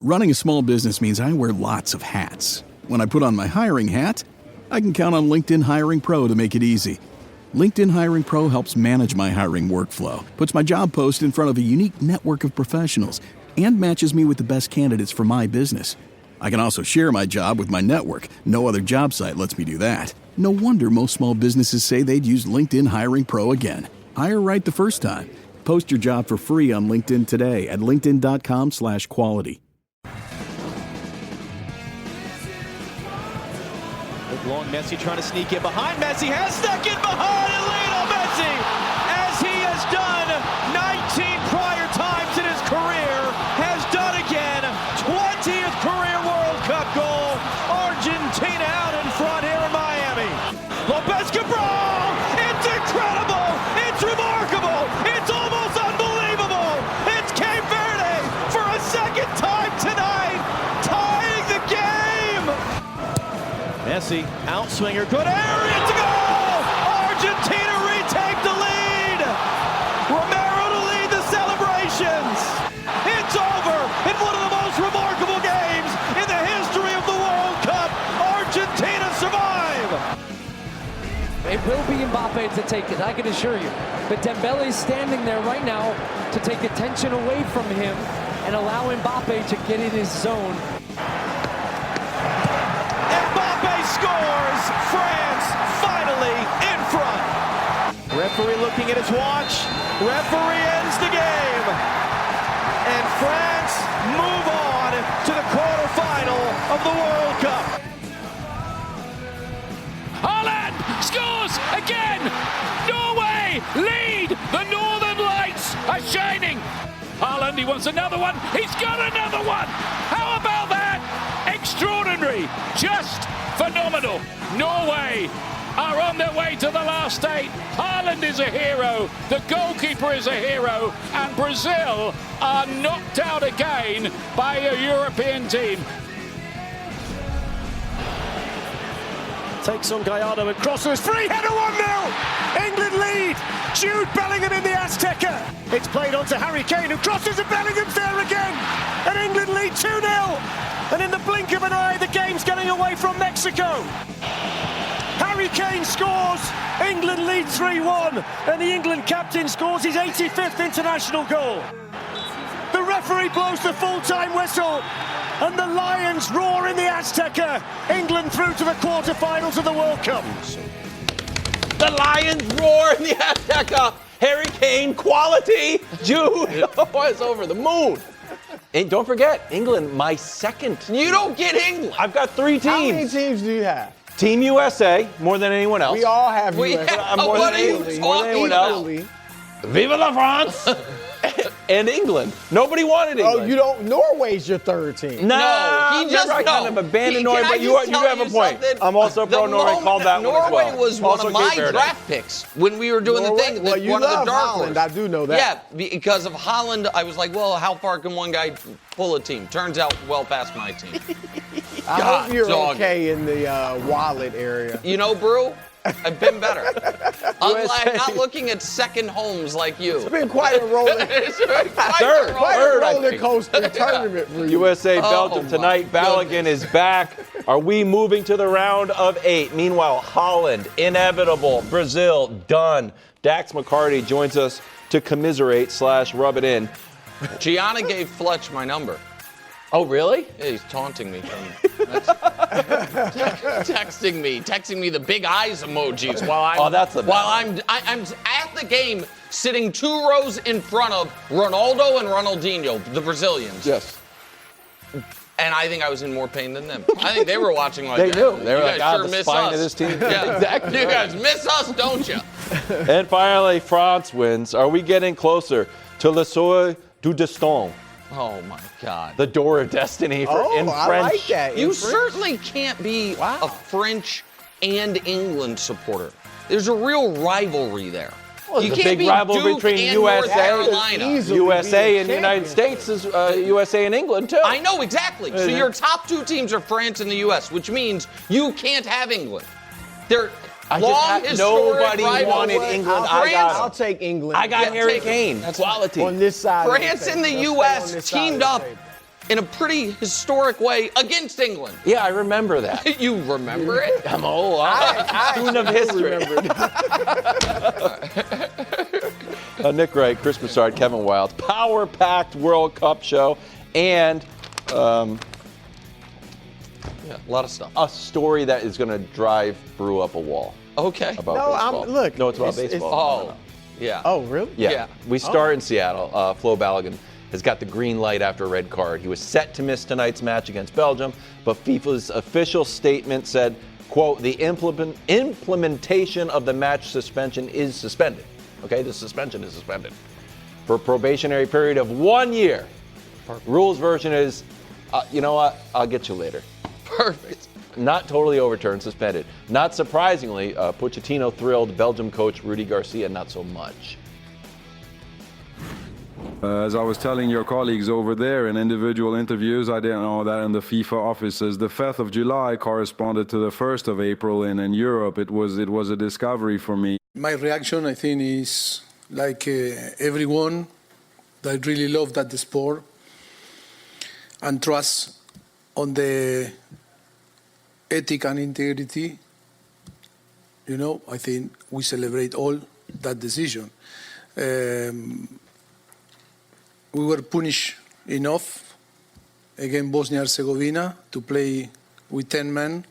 Running a small business means I wear lots of hats. When I put on my hiring hat, I can count on LinkedIn Hiring Pro to make it easy. LinkedIn Hiring Pro helps manage my hiring workflow, puts my job post in front of a unique network of professionals, and matches me with the best candidates for my business. I can also share my job with my network. No other job site lets me do that. No wonder most small businesses say they'd use LinkedIn Hiring Pro again. Hire right the first time. Post your job for free on LinkedIn today at linkedin.com/quality. Long Messi trying to sneak in behind. Messi has stuck in behind, and Lionel Messi, as he has done 19 prior times in his career, has done again. 20th career World Cup goal. Argentina out in front here in Miami. Lopez Cabral, it's incredible, it's remarkable, it's almost unbelievable. It's Cape Verde for a second time tonight, tying the game. Messi, outswinger, good area to go! Argentina retake the lead! Romero to lead the celebrations! It's over in one of the most remarkable games in the history of the World Cup! Argentina survive! It will be Mbappe to take it, I can assure you. But Dembele is standing there right now to take attention away from him and allow Mbappe to get in his zone. Scores! France finally in front. Referee looking at his watch. Referee ends the game. And France move on to the quarterfinal of the World Cup. Haaland scores again! Norway lead! The Northern Lights are shining! Haaland, he wants another one. He's got another one! How about that? Extraordinary! Just phenomenal. Norway are on their way to the last eight. Haaland is a hero. The goalkeeper is a hero. And Brazil are knocked out again by a European team. Takes on Gallardo and crosses. Free header 1-0. England lead. Jude Bellingham in the Azteca. It's played on to Harry Kane, who crosses, and Bellingham's there again. And England lead 2-0. And in the blink of an eye, the game's getting away from Mexico. Harry Kane scores. England lead 3-1. And the England captain scores his 85th international goal. The referee blows the full-time whistle. And the Lions roar in the Azteca. England through to the quarterfinals of the World Cup. The Lions roar in the Azteca. Harry Kane, quality. Jude was over the moon. And don't forget, England, my second. You don't get England. I've got 3 teams. How many teams do you have? Team USA, more than anyone else. We all have USA. More than anyone else. Viva la France! And England. Nobody wanted England. Oh, you don't? Norway's your third team. No, he just kind of abandoned Norway, but you have a point. I'm also pro Norway. Called that one as well. Norway was one of my draft picks when we were doing the thing. Well, you one of the love dark Holland. horse. I do know that. Yeah, because of Holland, I was like, well, how far can one guy pull a team? Turns out, well past my team. I hope you're okay in the wallet area. You know, Brew, I've been better. Unlike not looking at second homes like you. It's been quite a roller coaster tournament for you. USA, Belgium tonight. Balogun is back. Are we moving to the round of 8? Meanwhile, Holland, inevitable. Brazil, done. Dax McCarty joins us to commiserate/rub it in. Gianna gave Fletch my number. Oh, really? Yeah, he's taunting me. Texting me the big eyes emojis while I'm at the game, sitting 2 rows in front of Ronaldo and Ronaldinho, the Brazilians. Yes. And I think I was in more pain than them. I think they were watching like they that. knew. They were like, sure the miss spine us. of this team. Yeah. Exactly. You guys miss us, don't you? And finally, France wins. Are we getting closer to Le Seuil du Destin? Oh, my God. The door of destiny in French. I like that. You certainly can't be a French and England supporter. There's a real rivalry there. Well, you the can't big be rivalry Duke between and USA, North Carolina. USA and the United States is USA and England, too. I know, exactly. So your top 2 teams are France and the U.S., which means you can't have England. They're nobody wanted England. I'll take England. I got Harry Kane. That's quality. On this side. France and the U.S. teamed up in a pretty historic way against England. Yeah, I remember that. You remember it? I'm student of history. Nick Wright, Chris Broussard, Kevin Wild, power-packed World Cup show, and yeah, a lot of stuff. a story that is going to drive Brew up a wall Okay. about No, baseball. look, No, it's about it's- baseball. Oh, yeah. Oh, really? Yeah. Yeah. We start in Seattle. Flo Balogun has got the green light after a red card. He was set to miss tonight's match against Belgium, but FIFA's official statement said, quote, the implementation of the match suspension is suspended. Okay, the suspension is suspended for a probationary period of 1 year. Rules version is, you know what, I'll get you later. Perfect. Not totally overturned, suspended. Not surprisingly, Pochettino thrilled. Belgium coach Rudy Garcia, not so much. As I was telling your colleagues over there in individual interviews, I didn't know that in the FIFA offices, the 5th of July corresponded to the 1st of April, and in Europe it was a discovery for me. My reaction, I think, is like everyone that really love that the sport and trust on the ethic and integrity. You know, I think we celebrate all that decision. We were punished enough against Bosnia-Herzegovina to play with 10 men,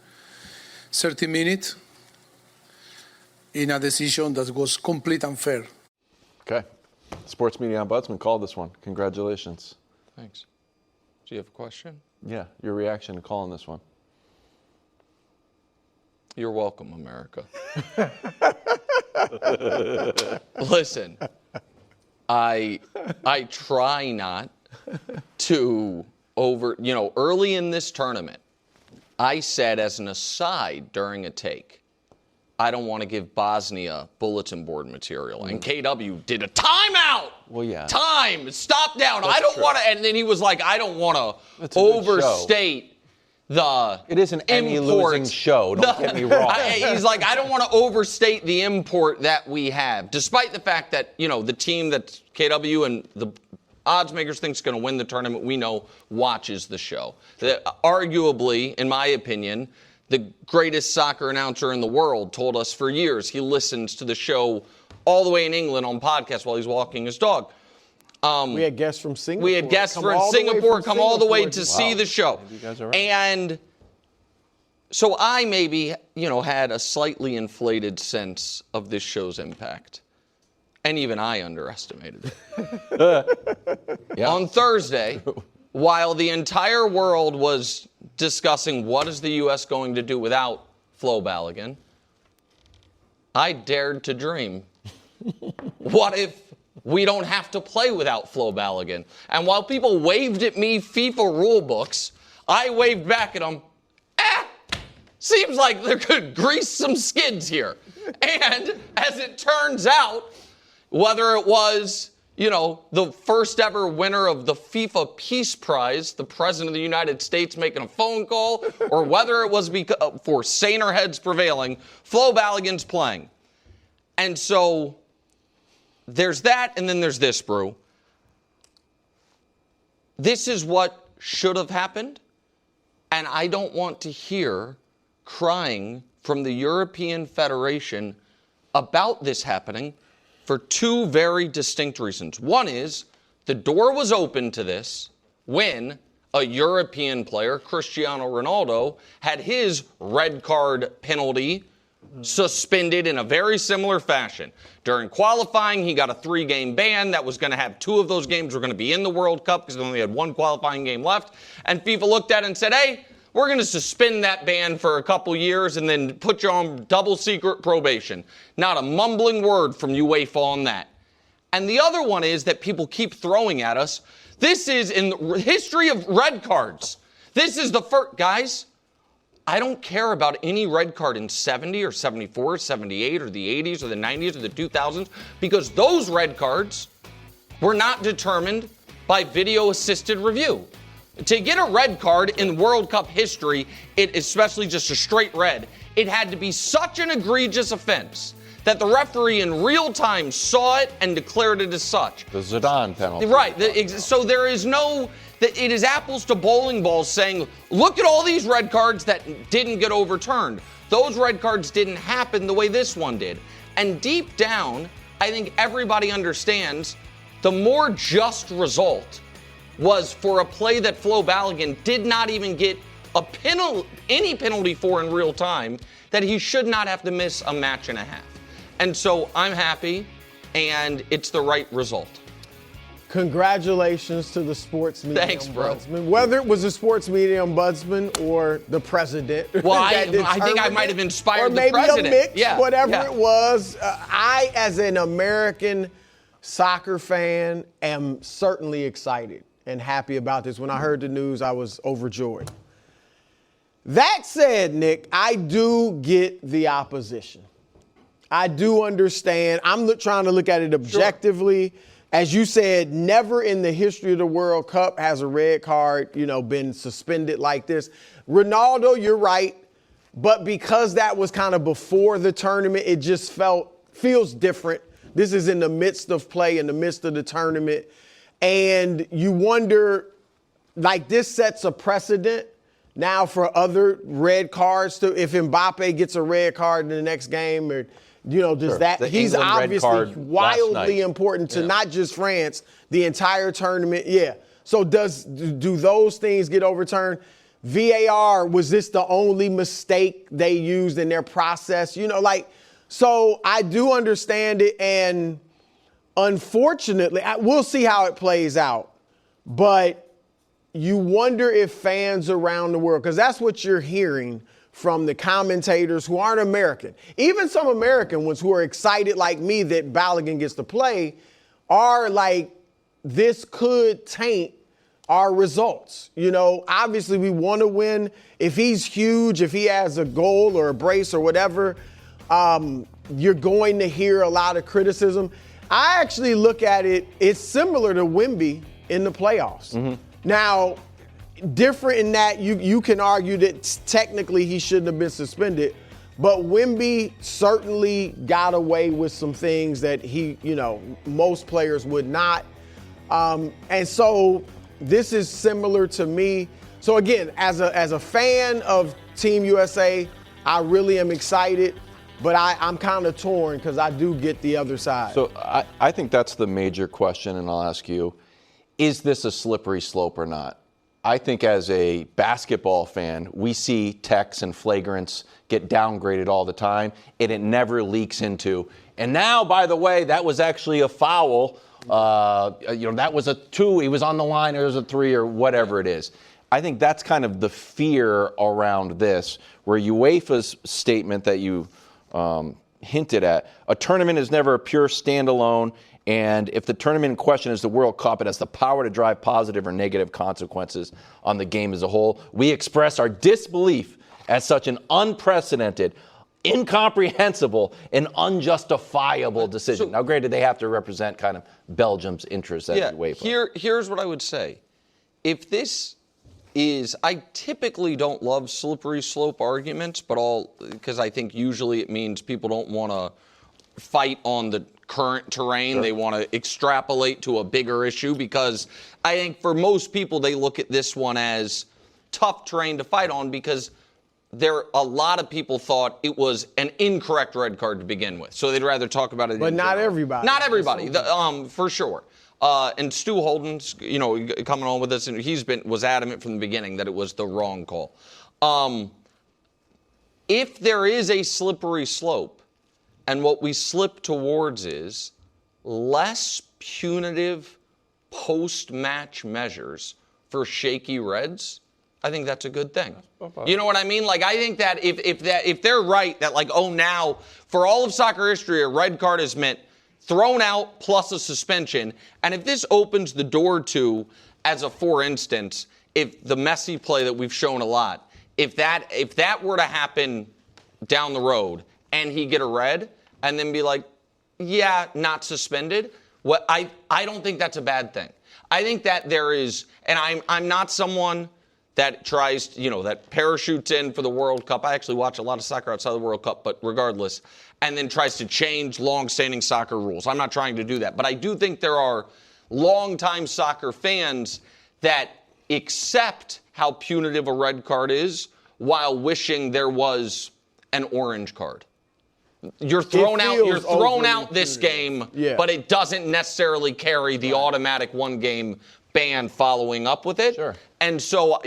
30 minutes, in a decision that was complete and fair. Okay. Sports Media Ombudsman called this one. Congratulations. Thanks. Do you have a question? Yeah, your reaction to calling this one. You're welcome, America. Listen, I try not to early in this tournament, I said as an aside during a take, I don't want to give Bosnia bulletin board material. And KW did a timeout. Well, yeah. Time. Stop down. That's I don't true. want to. And then he was like, I don't want to That's a good overstate the It is an any losing import. show, don't get me wrong. He's like, I don't want to overstate the import that we have, despite the fact that, the team that KW and the odds makers think is going to win the tournament, we know watches the show. Arguably, in my opinion, the greatest soccer announcer in the world told us for years he listens to the show all the way in England on podcast while he's walking his dog. We had guests from Singapore. We had guests from Singapore come all the way to see the show. You guys are right. And so I maybe, had a slightly inflated sense of this show's impact. And even I underestimated it. Yeah. On Thursday, while the entire world was discussing what is the U.S. going to do without Flo Balogun, I dared to dream. What if we don't have to play without Flo Balogun? And while people waved at me FIFA rule books, I waved back at them, seems like there could grease some skids here. And as it turns out, whether it was, the first ever winner of the FIFA Peace Prize, the President of the United States making a phone call, or whether it was for saner heads prevailing, Flo Balogun's playing. And so there's that, and then there's this, Brew. This is what should have happened, and I don't want to hear crying from the European Federation about this happening for two very distinct reasons. One is the door was open to this when a European player, Cristiano Ronaldo, had his red card penalty suspended in a very similar fashion. During qualifying, he got a 3-game ban that was going to have 2 of those games were going to be in the World Cup because they only had 1 qualifying game left. And FIFA looked at it and said, hey, we're going to suspend that ban for a couple years and then put you on double secret probation. Not a mumbling word from UEFA on that. And the other one is that people keep throwing at us. This is in the history of red cards. This is the first, guys, I don't care about any red card in 70 or 74 or 78 or the 80s or the 90s or the 2000s because those red cards were not determined by video-assisted review. To get a red card in World Cup history, especially just a straight red, it had to be such an egregious offense that the referee in real time saw it and declared it as such. The Zidane penalty. Right. So there is no that it is apples to bowling balls saying, look at all these red cards that didn't get overturned. Those red cards didn't happen the way this one did. And deep down, I think everybody understands the more just result was for a play that Flo Balogun did not even get any penalty for in real time, that he should not have to miss a match and a half. And so I'm happy, and it's the right result. Congratulations to the sports media ombudsman. Whether it was the sports media ombudsman or the president. Well, I think I might have inspired the president. Or maybe a mix, whatever it was. I, as an American soccer fan, am certainly excited and happy about this. When I heard the news, I was overjoyed. That said, Nick, I do get the opposition. I do understand. I'm trying to look at it objectively. Sure. As you said, never in the history of the World Cup has a red card, been suspended like this. Ronaldo, you're right. But because that was kind of before the tournament, it just feels different. This is in the midst of play, in the midst of the tournament. And you wonder, like, this sets a precedent now for other red cards too. If Mbappe gets a red card in the next game, or does sure. that? The He's England obviously wildly important to not just France, the entire tournament. Yeah. So do those things get overturned? VAR, was this the only mistake they used in their process? So I do understand it, and unfortunately, we'll see how it plays out. But you wonder if fans around the world, because that's what you're hearing from the commentators who aren't American, even some American ones who are excited like me that Balogun gets to play, are like, this could taint our results. Obviously we want to win. If he's huge, if he has a goal or a brace or whatever, you're going to hear a lot of criticism. I actually look at it, it's similar to Wemby in the playoffs. Mm-hmm. Now, different in that you can argue that technically he shouldn't have been suspended, but Wemby certainly got away with some things that most players would not. And so this is similar to me. So again, as a fan of Team USA, I really am excited, but I'm kind of torn because I do get the other side. So I think that's the major question, and I'll ask you, is this a slippery slope or not? I think as a basketball fan, we see techs and flagrants get downgraded all the time, and it never leaks into, and now, by the way, that was actually a foul. That was a 2. He was on the line. It was a 3 or whatever it is. I think that's kind of the fear around this, where UEFA's statement that you hinted at, a tournament is never a pure standalone, and if the tournament in question is the World Cup, it has the power to drive positive or negative consequences on the game as a whole. We express our disbelief at such an unprecedented, incomprehensible, and unjustifiable decision. Now, granted, they have to represent kind of Belgium's interests as UEFA. Here's what I would say. If this is, I typically don't love slippery slope arguments, because I think usually it means people don't want to fight on the current terrain. Sure. They want to extrapolate to a bigger issue, because I think for most people they look at this one as tough terrain to fight on, because a lot of people thought it was an incorrect red card to begin with, so they'd rather talk about it. But not everybody. Not everybody, for sure. And Stu Holden's, coming on with us, and was adamant from the beginning that it was the wrong call. If there is a slippery slope, and what we slip towards is less punitive post-match measures for shaky Reds, I think that's a good thing. You know what I mean? Like, I think that if they're right that, like, now for all of soccer history, a red card is meant thrown out plus a suspension, and if this opens the door to, as a for instance, if the Messi play that we've shown a lot, if that were to happen down the road and he get a red and then be like, yeah, not suspended, I don't think that's a bad thing. I think that there is, and I'm not someone that tries, that parachutes in for the World Cup. I actually watch a lot of soccer outside the World Cup, but regardless, and then tries to change long-standing soccer rules. I'm not trying to do that. But I do think there are long-time soccer fans that accept how punitive a red card is while wishing there was an orange card. You're thrown out this game, but it doesn't necessarily carry the automatic one-game ban following up with it. Sure. And so,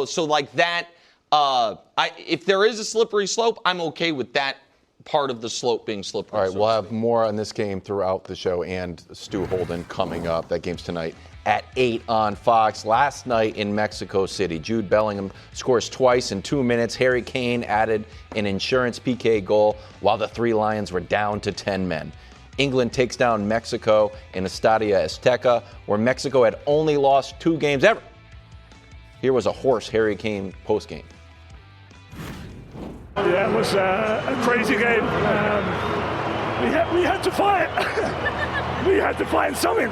so like that, if there is a slippery slope, I'm okay with that part of the slope being slippery. All right, we'll have more on this game throughout the show and Stu Holden coming up. That game's tonight at 8 on Fox. Last night in Mexico City, Jude Bellingham scores twice in 2 minutes. Harry Kane added an insurance PK goal while the Three Lions were down to 10 men. England takes down Mexico in Estadio Azteca, where Mexico had only lost 2 games ever. Here was a hoarse Harry Kane postgame. Yeah, it was a crazy game. We had to fight. We had to find something.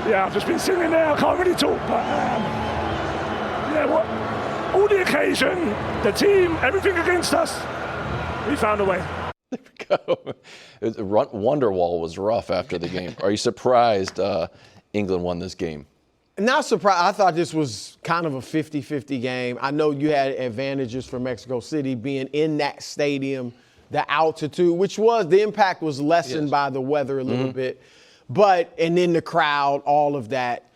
I've just been sitting there. I can't really talk, but all the occasion, the team, everything against us, we found a way. There we go. Wonderwall was rough after the game. Are you surprised England won this game? Not surprised. I thought this was kind of a 50-50 game. I know you had advantages for Mexico City being in that stadium, the altitude, which was, the impact was lessened by the weather a little bit. And then the crowd, all of that.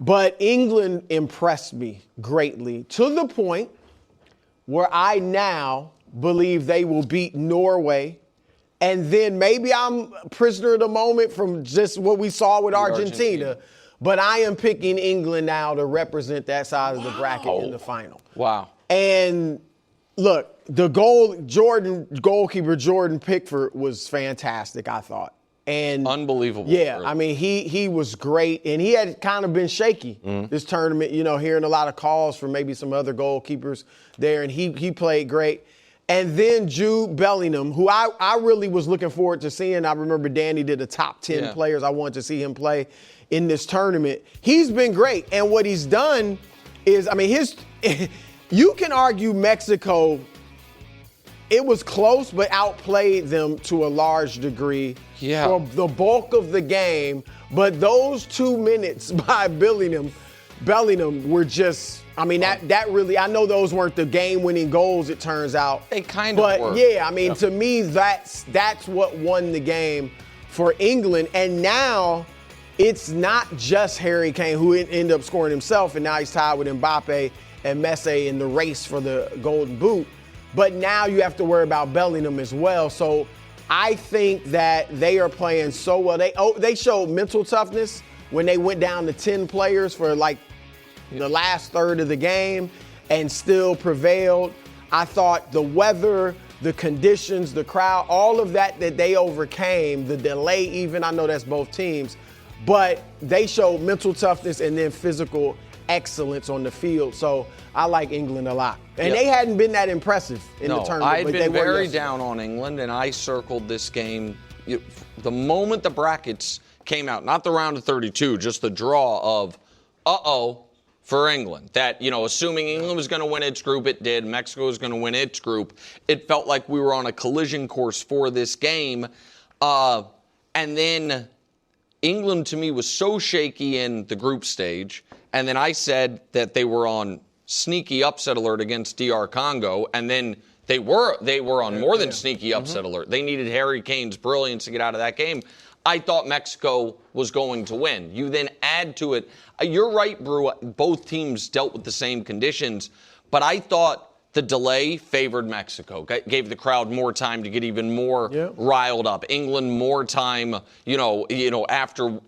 But England impressed me greatly to the point where I now believe they will beat Norway. And then maybe I'm prisoner of the moment from just what we saw with Argentina. But I am picking England now to represent that side of the bracket in the final. Wow. And look, the goalkeeper Jordan Pickford was fantastic, I thought. And unbelievable. Yeah, I mean, he was great, and he had kind of been shaky this tournament, hearing a lot of calls from maybe some other goalkeepers there, and he played great. And then Jude Bellingham, who I really was looking forward to seeing. I remember Danny did the top 10 players I wanted to see him play in this tournament. He's been great, and what he's done is, you can argue Mexico, it was close, but outplayed them to a large degree for the bulk of the game. But those 2 minutes by Bellingham were just, that really, I know those weren't the game-winning goals, it turns out. They kind of were. But to me, that's what won the game for England. And now it's not just Harry Kane, who ended up scoring himself, and now he's tied with Mbappe and Messi in the race for the Golden Boot. But now you have to worry about Bellingham as well. So I think that they are playing so well. They showed mental toughness when they went down to 10 players for the last third of the game and still prevailed. I thought the weather, the conditions, the crowd, all of that they overcame, the delay even, I know that's both teams, but they showed mental toughness and then physical excellence on the field. So I like England a lot. And they hadn't been that impressive in the tournament. I'd been very down on England, and I circled this game. The moment the brackets came out, not the round of 32, just the draw of, for England. That, assuming England was going to win its group, it did. Mexico was going to win its group. It felt like we were on a collision course for this game. And then England, to me, was so shaky in the group stage. And then I said that they were on sneaky upset alert against DR Congo, and then they were on more than sneaky upset alert. They needed Harry Kane's brilliance to get out of that game. I thought Mexico was going to win. You then add to it. You're right, Brew. Both teams dealt with the same conditions, but I thought the delay favored Mexico, gave the crowd more time to get even more riled up. England more time, after,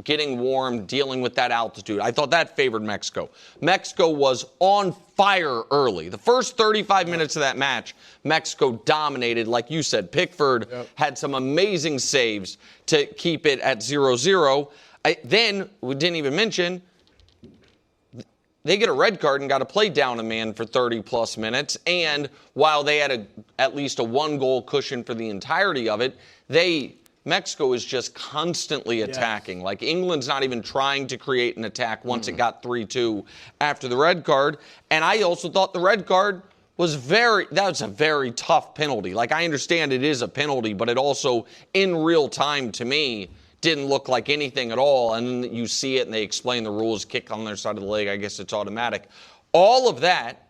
getting warm, dealing with that altitude. I thought that favored Mexico. Mexico was on fire early. The first 35 minutes of that match, Mexico dominated. Like you said, Pickford had some amazing saves to keep it at 0-0. Then, we didn't even mention, they get a red card and got to play down a man for 30-plus minutes. And while they had at least a one-goal cushion for the entirety of it, Mexico is just constantly attacking. Like, England's not even trying to create an attack once it got 3-2 after the red card. And I also thought the red card was a very tough penalty. Like, I understand it is a penalty, but it also, in real time, to me, didn't look like anything at all, and then you see it and they explain the rules, kick on their side of the leg, I guess it's automatic. All of that,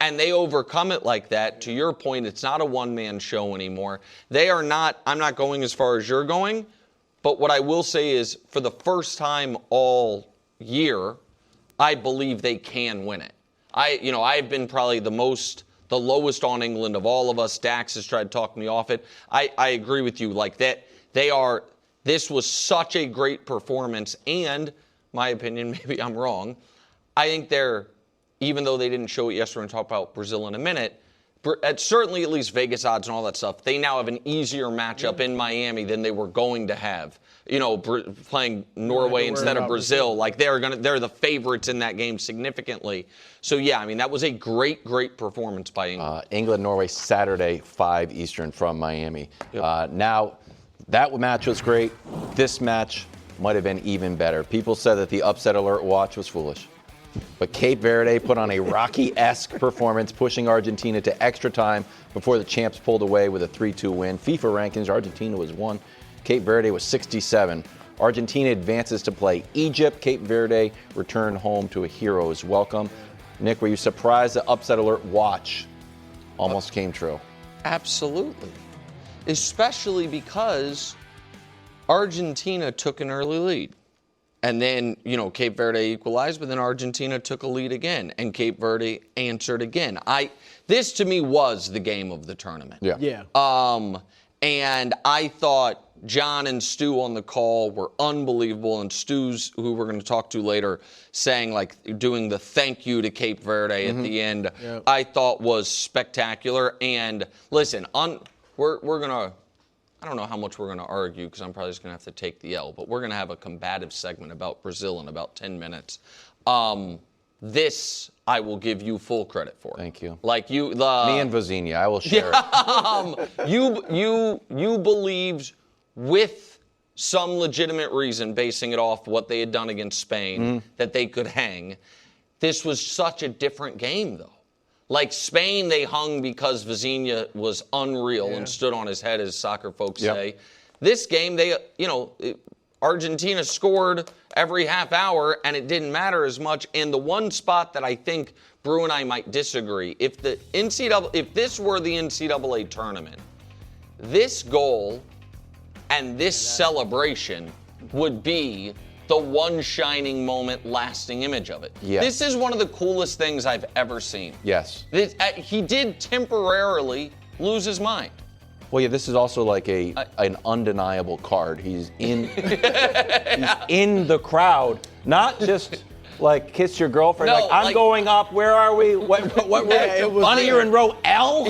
and they overcome it like that. To your point, it's not a one-man show anymore. They are not, I'm not going as far as you're going, but what I will say is for the first time all year, I believe they can win it. I've been probably the lowest on England of all of us. Dax has tried to talk me off it. I agree with you. Like that, this was such a great performance, and my opinion, maybe I'm wrong, I think even though they didn't show it yesterday, and talk about Brazil in a minute, certainly at least Vegas odds and all that stuff, they now have an easier matchup in Miami than they were going to have. Playing Norway instead of Brazil, like they're the favorites in that game significantly. So yeah, I mean that was a great performance by England. England, Norway, Saturday, 5 Eastern from Miami. Yep. Now, that match was great. This match might have been even better. People said that the upset alert watch was foolish. But Cape Verde put on a Rocky-esque performance, pushing Argentina to extra time before the champs pulled away with a 3-2 win. FIFA rankings, Argentina was 1. Cape Verde was 67. Argentina advances to play Egypt. Cape Verde return home to a hero's welcome. Nick, were you surprised the upset alert watch almost came true? Absolutely. Especially because Argentina took an early lead. And then, Cape Verde equalized, but then Argentina took a lead again, and Cape Verde answered again. This to me was the game of the tournament. Yeah. And I thought John and Stu on the call were unbelievable, and Stu's, who we're going to talk to later, saying doing the thank you to Cape Verde at the end, I thought was spectacular. And listen, we're going to, I don't know how much we're going to argue because I'm probably just going to have to take the L, but we're going to have a combative segment about Brazil in about 10 minutes. This I will give you full credit for. Thank you. Me and Vozinha, I will share it. You believed with some legitimate reason, basing it off what they had done against Spain, that they could hang. This was such a different game, though. Like Spain, they hung because Vozinha was unreal and stood on his head, as soccer folks say. This game, Argentina scored every half hour, and it didn't matter as much. And the one spot that I think Brew and I might disagree, if this were the NCAA tournament, this goal and this celebration would be the one shining moment, lasting image of it. Yes. This is one of the coolest things I've ever seen. Yes. He did temporarily lose his mind. Well, yeah, this is also like an undeniable card. He's in the crowd, not just like kiss your girlfriend. No, I'm going up. Where are we? Honey, you're in row L.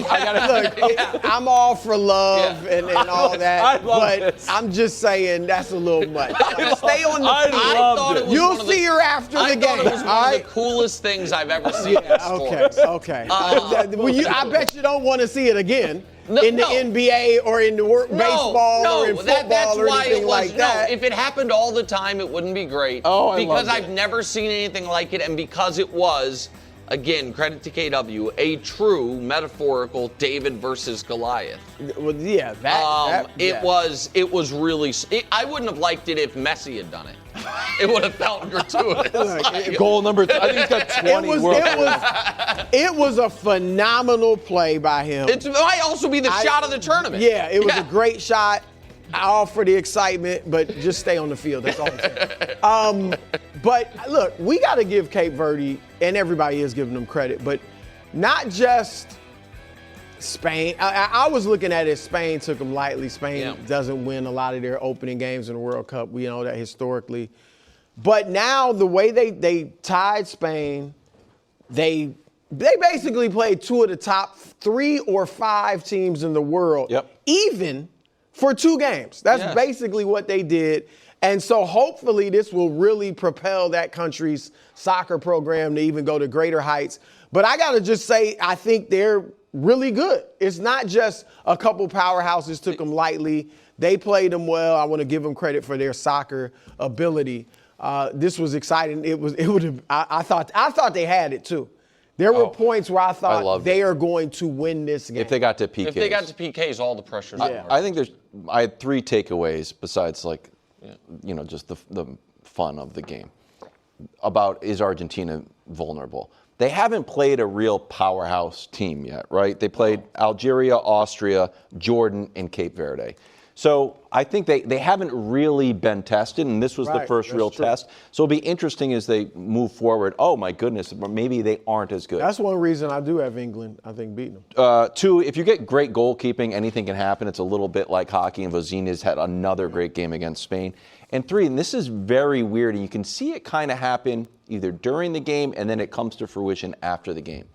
I'm all for love and all that, but this. I'm just saying that's a little much. Stay on the field. I thought it was You'll see her after the game. I thought it was one of the coolest things I've ever seen in sports. Okay. I bet you don't want to see it again. In the NBA or in the baseball or in football or anything like that. No, if it happened all the time, it wouldn't be great. Because I've never seen anything like it, and because it was, again, credit to KW, a true metaphorical David versus Goliath. Well, yeah, It was really. I wouldn't have liked it if Messi had done it. It would have felt gratuitous. Goal number, I think he's got 20 It was a phenomenal play by him. It might also be the shot of the tournament. Yeah, it was a great shot. All for the excitement, but just stay on the field. That's all I'm saying. But look, we got to give Cape Verde, and everybody is giving them credit, but not just Spain. I was looking at it. Spain took them lightly. Spain doesn't win a lot of their opening games in the World Cup. We know that historically. But now the way they tied Spain, they basically played 2 of the top 3 or 5 teams in the world, even for 2 games. That's basically what they did. And so hopefully this will really propel that country's soccer program to even go to greater heights. But I got to just say, I think they're really good. It's not just a couple powerhouses took them lightly. They played them well. I want to give them credit for their soccer ability. This was exciting. I thought they had it too. There were points where I thought they are going to win this game. If they got to PKs. If they got to PKs, all the pressure's over. I think I had 3 takeaways besides just the fun of the game. About is Argentina vulnerable? They haven't played a real powerhouse team yet, right? They played Algeria, Austria, Jordan, and Cape Verde. So I think they haven't really been tested, and this was the first real test. So it'll be interesting as they move forward. Oh, my goodness, maybe they aren't as good. That's one reason I do have England, I think, beating them. 2, if you get great goalkeeping, anything can happen. It's a little bit like hockey, and Vozina's had another great game against Spain. And 3, and this is very weird, and you can see it kind of happen either during the game and then it comes to fruition after the game.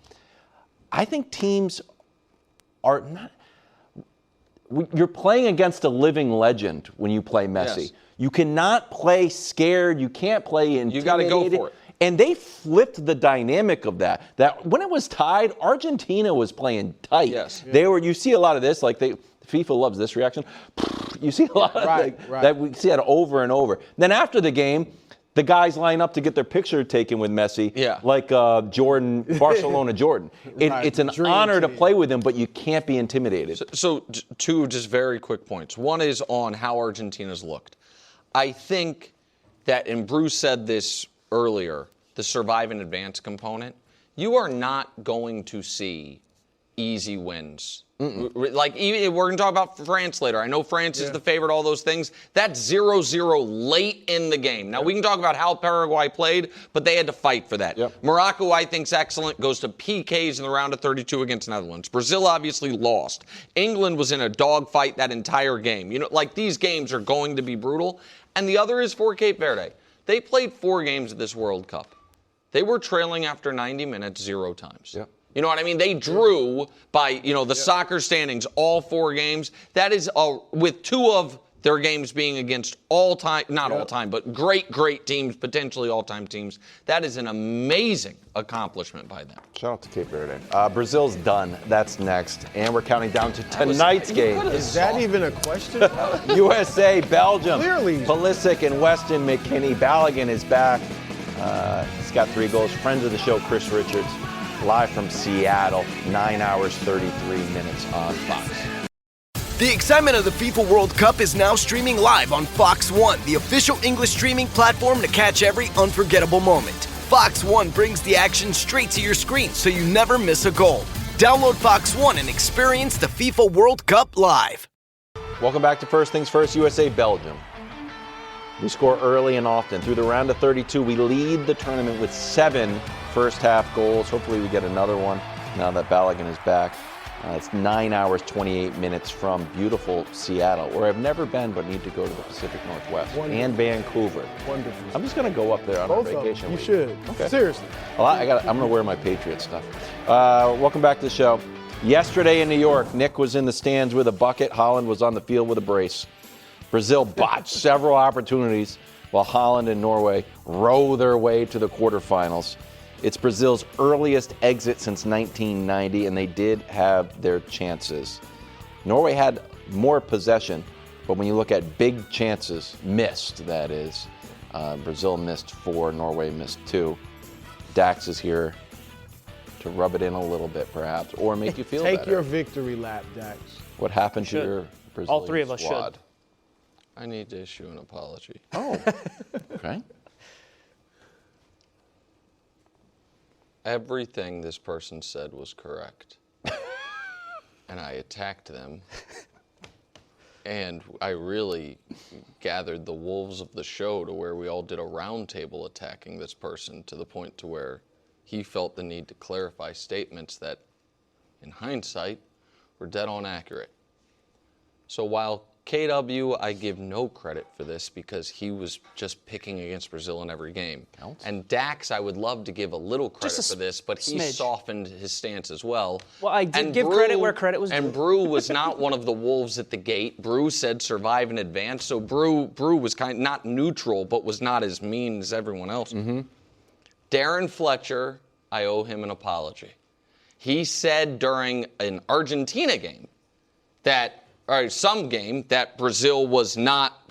I think teams are not... You're playing against a living legend when you play Messi. Yes. You cannot play scared. You can't play intimidated. You got to go for it. And they flipped the dynamic of that. That when it was tied, Argentina was playing tight. Yes. They were. You see a lot of this. Like FIFA loves this reaction. You see a lot of that. We see that over and over. Then after the game, the guys line up to get their picture taken with Messi. Yeah. Like Jordan, Barcelona Jordan. It's an honor to play with him, but you can't be intimidated. So 2 just very quick points. One is on how Argentina's looked. I think that, and Bruce said this earlier, the survive and advance component, you are not going to see easy wins. Like, we're going to talk about France later. I know France is the favorite, all those things. That's 0-0 late in the game. Now, we can talk about how Paraguay played, but they had to fight for that. Morocco, I think, is excellent. Goes to PKs in the round of 32 against Netherlands. Brazil obviously lost. England was in a dogfight that entire game. These games are going to be brutal. And the other is for Cape Verde. They played 4 games at this World Cup. They were trailing after 90 minutes 0 times. You know what I mean? They drew by, the soccer standings all 4 games. That is with 2 of their games being against all-time, not all-time, but great, great teams, potentially all-time teams. That is an amazing accomplishment by them. Shout out to Cape Verde. Brazil's done. That's next. And we're counting down to tonight's game. Is that even a question? USA, Belgium. Clearly. Pulisic and Weston McKennie. Balogun is back. He's got 3 goals. Friends of the show, Chris Richards. Live from Seattle, 9 hours, 33 minutes on Fox. The excitement of the FIFA World Cup is now streaming live on Fox One, the official English streaming platform to catch every unforgettable moment. Fox One brings the action straight to your screen so you never miss a goal. Download Fox One and experience the FIFA World Cup live. Welcome back to First Things First, USA, Belgium. We score early and often. Through the round of 32, we lead the tournament with 7 first-half goals. Hopefully we get another one now that Balogun is back. It's 9 hours, 28 minutes from beautiful Seattle, where I've never been but need to go to the Pacific Northwest. Wonderful. And Vancouver. Wonderful. I'm just going to go up there on Both our vacation. You should. Okay. Seriously. Well, I'm going to wear my Patriot stuff. Welcome back to the show. Yesterday in New York, Nick was in the stands with a bucket. Holland was on the field with a brace. Brazil botched several opportunities while Holland and Norway row their way to the quarterfinals. It's Brazil's earliest exit since 1990, and they did have their chances. Norway had more possession, but when you look at big chances, missed, that is, Brazil missed 4, Norway missed 2. Dax is here to rub it in a little bit, perhaps, or make you feel better. Take your victory lap, Dax. What happened to your Brazilian All 3 of us squad? should. I need to issue an apology. Oh, okay. Everything this person said was correct. And I attacked them. And I really gathered the wolves of the show to where we all did a round table attacking this person to the point to where he felt the need to clarify statements that, in hindsight, were dead on accurate. So while KW, I give no credit for this because he was just picking against Brazil in every game. And Dax, I would love to give a little credit for this, but he softened his stance as well. Well, I did give credit where credit was due. And Brew was not one of the wolves at the gate. Brew said survive in advance, so Brew was kind of not neutral, but was not as mean as everyone else. Darren Fletcher, I owe him an apology. He said during an Argentina game some game that Brazil was not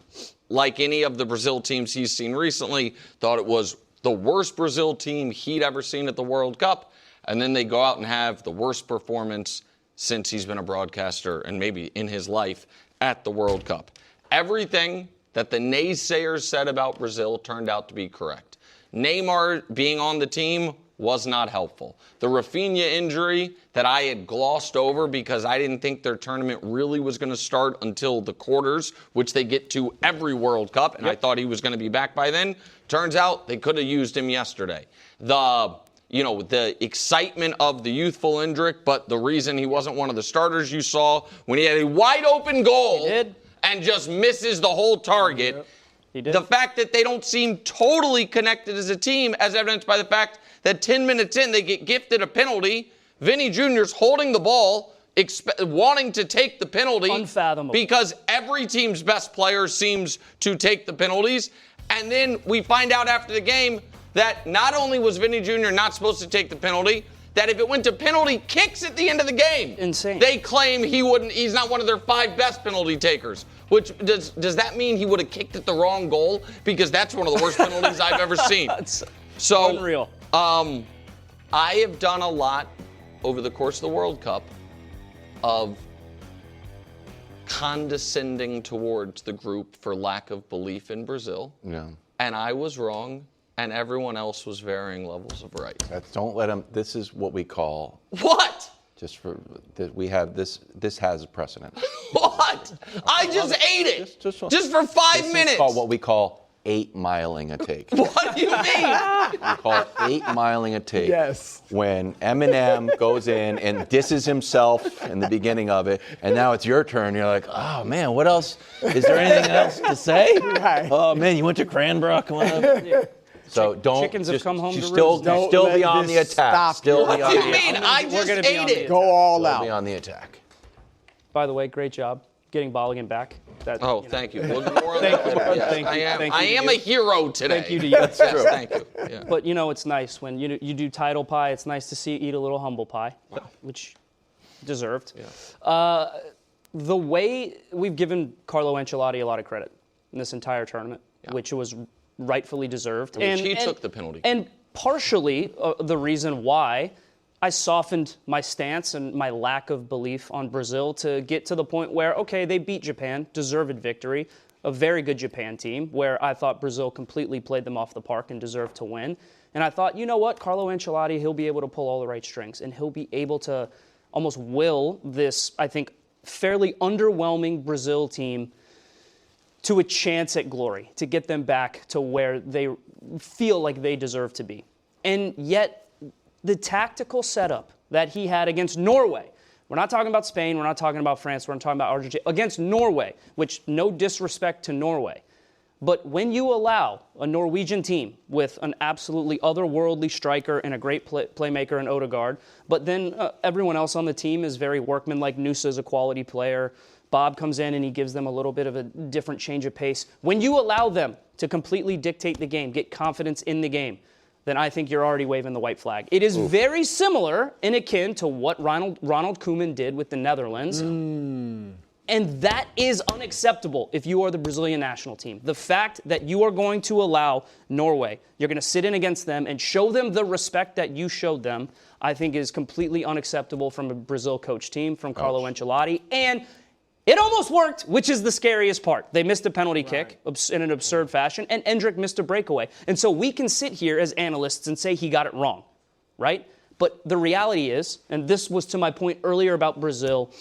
like any of the Brazil teams he's seen recently, thought it was the worst Brazil team he'd ever seen at the World Cup, and then they go out and have the worst performance since he's been a broadcaster and maybe in his life at the World Cup. Everything that the naysayers said about Brazil turned out to be correct. Neymar being on the team was not helpful. The Rafinha injury that I had glossed over because I didn't think their tournament really was going to start until the quarters, which they get to every World Cup, and I thought he was going to be back by then. Turns out they could have used him yesterday. The excitement of the youthful Endrick, but the reason he wasn't one of the starters you saw when he had a wide open goal and just misses the whole target. The fact that they don't seem totally connected as a team, as evidenced by the fact that 10 minutes in, they get gifted a penalty. Vinny Jr.'s holding the ball, wanting to take the penalty. Unfathomable. Because every team's best player seems to take the penalties. And then we find out after the game that not only was Vinny Jr. not supposed to take the penalty, that if it went to penalty kicks at the end of the game, insane. They claim he's not one of their 5 best penalty takers. Which does that mean he would have kicked at the wrong goal? Because that's one of the worst penalties I've ever seen. So unreal. I have done a lot over the course of the World Cup of condescending towards the group for lack of belief in Brazil. Yeah. And I was wrong, and everyone else was varying levels of right. Don't let them. This is what we call. What? Just for that we have this. This has a precedent. What? I just ate it. Just for 5 minutes. It's called what we call 8-miling a take. What do you mean? We call it 8-miling a take. Yes. When Eminem goes in and disses himself in the beginning of it, and now it's your turn. You're like, oh man, what else? Is there anything else to say? Right. Oh man, you went to Cranbrook. Come on. Yeah. So don't. Chickens have come home to still Don't be on the attack. Still be on What do the you mean? I just ate it. Go all Still out. be on the attack. By the way, great job getting Balogun back. Thank you. I am a hero today. Thank you to you. That's true. Thank you. Yeah. But it's nice when you do title pie. It's nice to see you eat a little humble pie, which deserved. Yeah. The way we've given Carlo Ancelotti a lot of credit in this entire tournament, which was rightfully deserved. And he took the penalty. And partially the reason why I softened my stance and my lack of belief on Brazil to get to the point where, okay, they beat Japan, deserved victory, a very good Japan team, where I thought Brazil completely played them off the park and deserved to win. And I thought, you know what, Carlo Ancelotti, he'll be able to pull all the right strings, and he'll be able to almost will this, I think, fairly underwhelming Brazil team to a chance at glory, to get them back to where they feel like they deserve to be. And yet, the tactical setup that he had against Norway, we're not talking about Spain, we're not talking about France, we're not talking about Argentina, against Norway, which no disrespect to Norway. But when you allow a Norwegian team with an absolutely otherworldly striker and a great playmaker in Odegaard, but then everyone else on the team is very workmanlike. Nusa is a quality player. Bob comes in and he gives them a little bit of a different change of pace. When you allow them to completely dictate the game, get confidence in the game, then I think you're already waving the white flag. It is very similar and akin to what Ronald Koeman did with the Netherlands. And that is unacceptable if you are the Brazilian national team. The fact that you are going to allow Norway, you're going to sit in against them and show them the respect that you showed them, I think is completely unacceptable from a Brazil coach team, from Carlo Ancelotti. And it almost worked, which is the scariest part. They missed a penalty kick in an absurd fashion, and Endrick missed a breakaway. And so we can sit here as analysts and say he got it wrong, right? But the reality is, and this was to my point earlier about Brazil,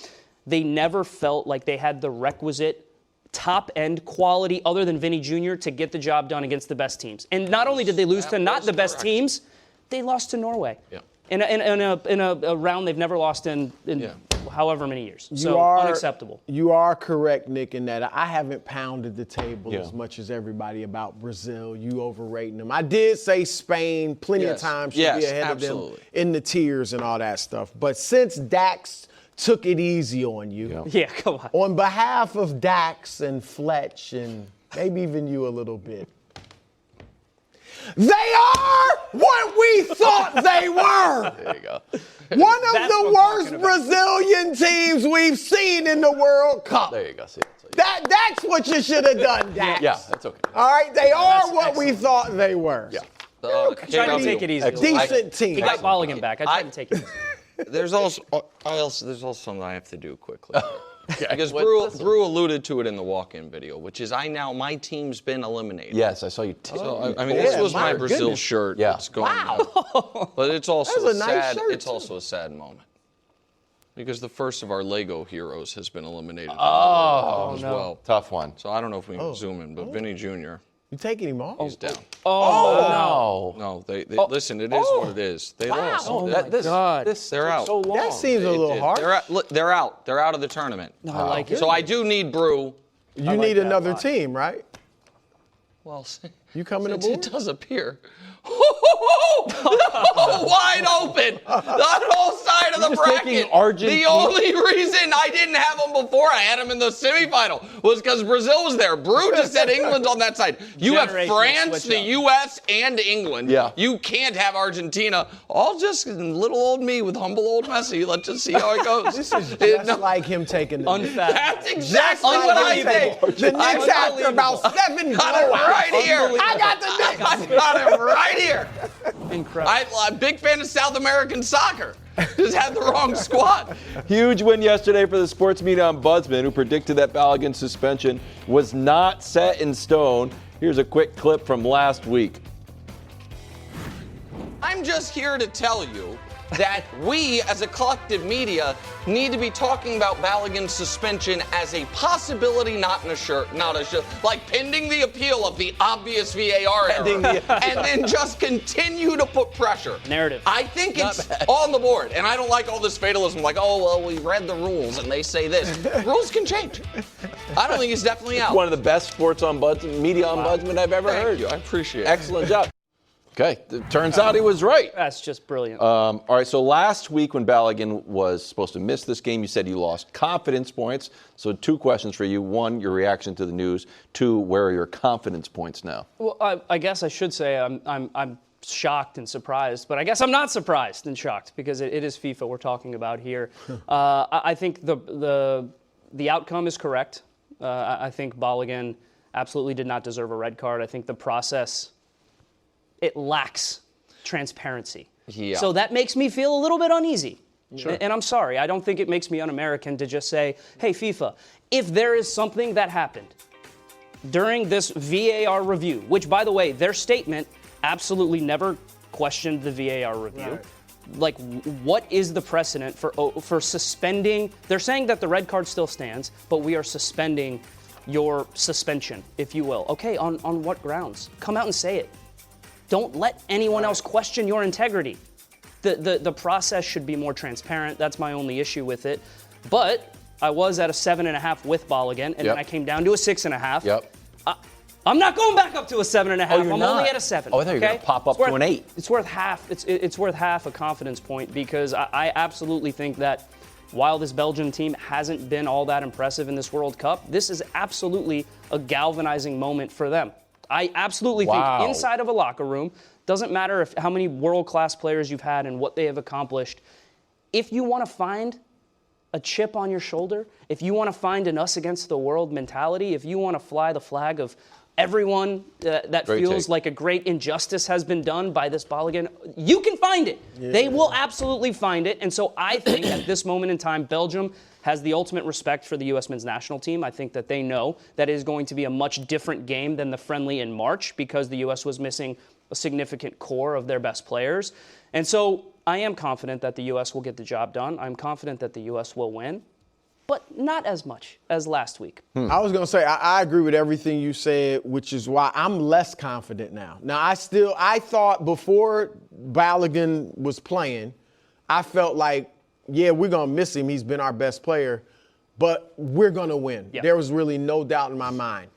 they never felt like they had the requisite top-end quality other than Vinny Jr. to get the job done against the best teams. And not only did they lose to not the best teams, they lost to Norway. Yeah. In a round they've never lost in however many years. Unacceptable. You are correct, Nick, in that I haven't pounded the table as much as everybody about Brazil. You overrating them. I did say Spain plenty of times should be ahead of them in the tiers and all that stuff. But since Dax took it easy on you, come on. On behalf of Dax and Fletch and maybe even you a little bit, they are what we thought they were. There you go. One of the worst Brazilian teams we've seen in the World Cup. There you go. See, that's what you should have done, Dax. Yeah, that's okay. All right, they are what we thought they were. Yeah. I tried to take it easy. A decent team. He got Balogun back. I tried to take it easy. There's also something I have to do quickly. Because Brew alluded to it in the walk-in video, which is my team's been eliminated. Yes, I saw you. This was my Brazil shirt. Yeah. That's going on. But it's also That's a nice shirt, It's also a sad moment. Because the first of our Lego heroes has been eliminated as well. Tough one. So I don't know if we can zoom in, but Vinny Jr. You taking him off? He's down. No. They listen. It is what it is. They lost. Oh my God. They're out. So long. That seems a little harsh. They're out. They're out of the tournament. No, I like it. So I do need Brew. You need another team, right? Well, You coming aboard? it does appear. Wide open. The whole side of the bracket. The only reason I didn't have them before I had them in the semifinal was because Brazil was there. Brew just said England's on that side. You have France, the U.S., and England. Yeah. You can't have Argentina. All just little old me with humble old Messi. Let's just see how it goes. This is just like him taking the Unfathomable. That's exactly what I think. The Knicks after about 7 Got it right here. I got the Knicks. I got it right here. Incredible. I'm a big fan of South American soccer. Just had the wrong squad. Huge win yesterday for the sports media ombudsman, who predicted that Balogun's suspension was not set in stone. Here's a quick clip from last week. I'm just here to tell you that we, as a collective media, need to be talking about Balogun's suspension as a possibility, not a sure, like pending the appeal of the obvious VAR error, and then just continue to put pressure. Narrative. I think it's on the board, and I don't like all this fatalism, like, oh, well, we read the rules, and they say this. Rules can change. I don't think he's definitely out. One of the best sports media ombudsman I've ever heard. Thank you. I appreciate it. Excellent job. Okay, it turns out he was right. That's just brilliant. All right, so last week when Balogun was supposed to miss this game, you said you lost confidence points. So 2 questions for you. 1, your reaction to the news. 2, where are your confidence points now? Well, I guess I should say I'm shocked and surprised, but I guess I'm not surprised and shocked because it is FIFA we're talking about here. I think the outcome is correct. I think Balogun absolutely did not deserve a red card. I think the process, it lacks transparency. Yeah. So that makes me feel a little bit uneasy. Sure. And I'm sorry. I don't think it makes me un-American to just say, hey, FIFA, if there is something that happened during this VAR review, which, by the way, their statement absolutely never questioned the VAR review. Right. Like, what is the precedent for suspending? They're saying that the red card still stands, but we are suspending your suspension, if you will. Okay, on what grounds? Come out and say it. Don't let anyone else question your integrity. The process should be more transparent. That's my only issue with it. But I was at a 7.5 with Balogun, and then I came down to a 6.5. Yep. I'm not going back up to a 7.5. Oh, you're I'm not. only at a 7. Oh, I thought you were going to pop up to an 8. It's worth half. It's worth half a confidence point because I absolutely think that while this Belgium team hasn't been all that impressive in this World Cup, this is absolutely a galvanizing moment for them. I absolutely think inside of a locker room, doesn't matter how many world-class players you've had and what they have accomplished, if you want to find a chip on your shoulder, if you want to find an us against the world mentality, if you want to fly the flag of everyone that feels like a great injustice has been done by this Balogun, you can find it. Yeah. They will absolutely find it. And so I think at this moment in time, Belgium has the ultimate respect for the U.S. men's national team. I think that they know that it is going to be a much different game than the friendly in March because the U.S. was missing a significant core of their best players. And so I am confident that the U.S. will get the job done. I'm confident that the U.S. will win, but not as much as last week. I was going to say, I agree with everything you said, which is why I'm less confident now. Now, I thought before Balogun was playing, I felt like, yeah, we're going to miss him. He's been our best player, but we're going to win. Yep. There was really no doubt in my mind.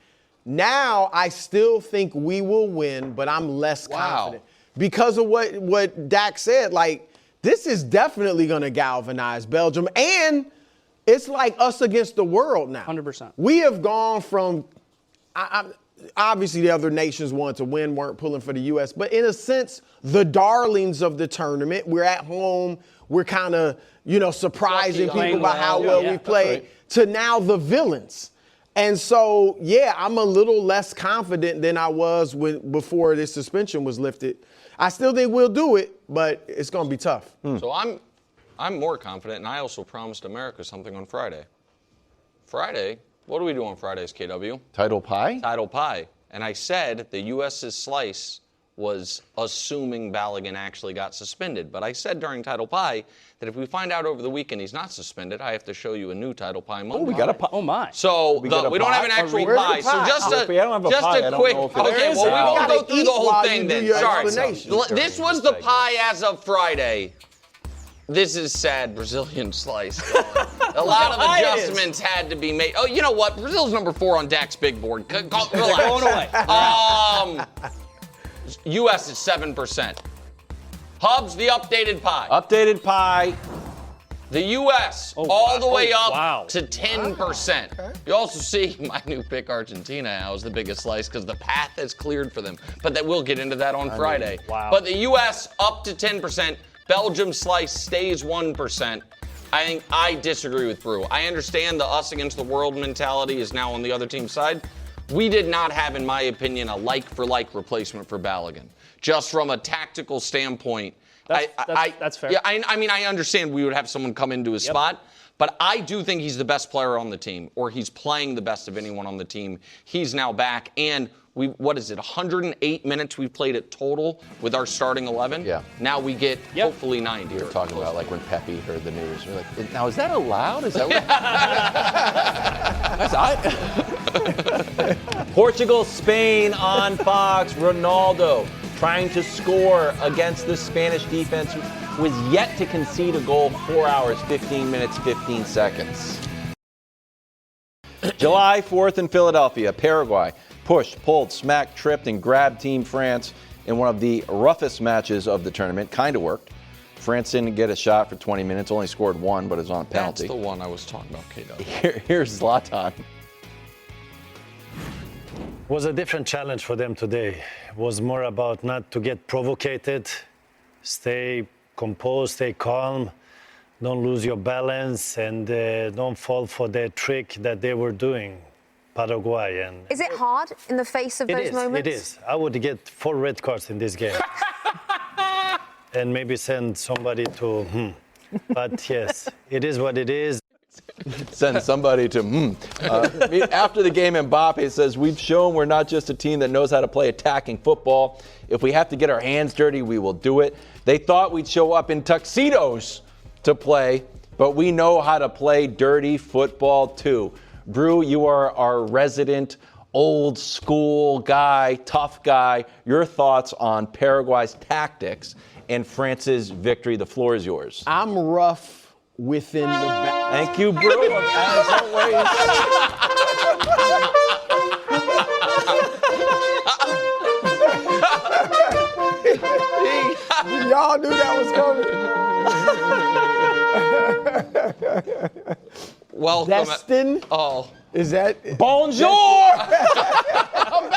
Now, I still think we will win, but I'm less confident. Because of what Dak said, like, this is definitely going to galvanize Belgium. And it's like us against the world now. 100%. We have gone from, obviously the other nations wanted to win, weren't pulling for the U.S., but in a sense, the darlings of the tournament. We're at home. We're kind of, surprising people by how well we played, to now the villains. And so, I'm a little less confident than I was before this suspension was lifted. I still think we'll do it, but it's going to be tough. So I'm more confident, and I also promised America something on Friday. Friday. What do we do on Fridays, KW? Title pie? Title pie. And I said the U.S.'s slice was assuming Balogun actually got suspended. But I said during Title Pie that if we find out over the weekend he's not suspended, I have to show you a new Title Pie Monday. Oh, we got a pie. Oh, my. So we don't have an actual pie. So just a quick. Okay, well, we won't go through the whole thing then. Sorry. This was the pie as of Friday. This is sad Brazilian slice. A lot of adjustments had to be made. Oh, you know what? Brazil's number 4 on Dak's big board. Relax. Going away. U.S. is 7%. Hubs, the updated pie. Updated pie. The U.S. all the way up to 10%. Okay. You also see my new pick, Argentina, now is the biggest slice because the path has cleared for them. But we'll get into that on Friday. Wow. But the U.S. up to 10%. Belgium slice stays 1%. I disagree with Brew. I understand the us against the world mentality is now on the other team's side. We did not have, in my opinion, a like-for-like replacement for Balogun. Just from a tactical standpoint. That's fair. Yeah, I mean, I understand we would have someone come into his spot, but I do think he's the best player on the team, or he's playing the best of anyone on the team. He's now back, and 108 minutes we've played it total with our starting 11? Yeah. Now we get hopefully 90. You're talking about like when Pepe heard the news. You're like, now is that allowed? Is that what? Portugal, Spain on Fox. Ronaldo trying to score against the Spanish defense, who was yet to concede a goal. 4 hours, 15 minutes, 15 seconds. July 4th in Philadelphia, Paraguay pushed, pulled, smacked, tripped, and grabbed Team France in one of the roughest matches of the tournament. Kind of worked. France didn't get a shot for 20 minutes, only scored one, but it was on a penalty. That's the one I was talking about, KW. Here's Zlatan. It was a different challenge for them today. It was more about not to get provocated, stay composed, stay calm, don't lose your balance, and don't fall for the trick that they were doing. Paraguay. And is it hard in the face of those moments? It is. I would get 4 red cards in this game. And maybe send somebody to But yes, it is what it is. Send somebody to After the game, Mbappe says, we've shown we're not just a team that knows how to play attacking football. If we have to get our hands dirty, we will do it. They thought we'd show up in tuxedos to play, but we know how to play dirty football too. Brew, you are our resident old school guy, tough guy. Your thoughts on Paraguay's tactics and France's victory. The floor is yours. I'm rough within the back. Thank you, Brew, as always. Y'all knew that was coming. Welcome. Destin? Oh. Is that? Bonjour! I'm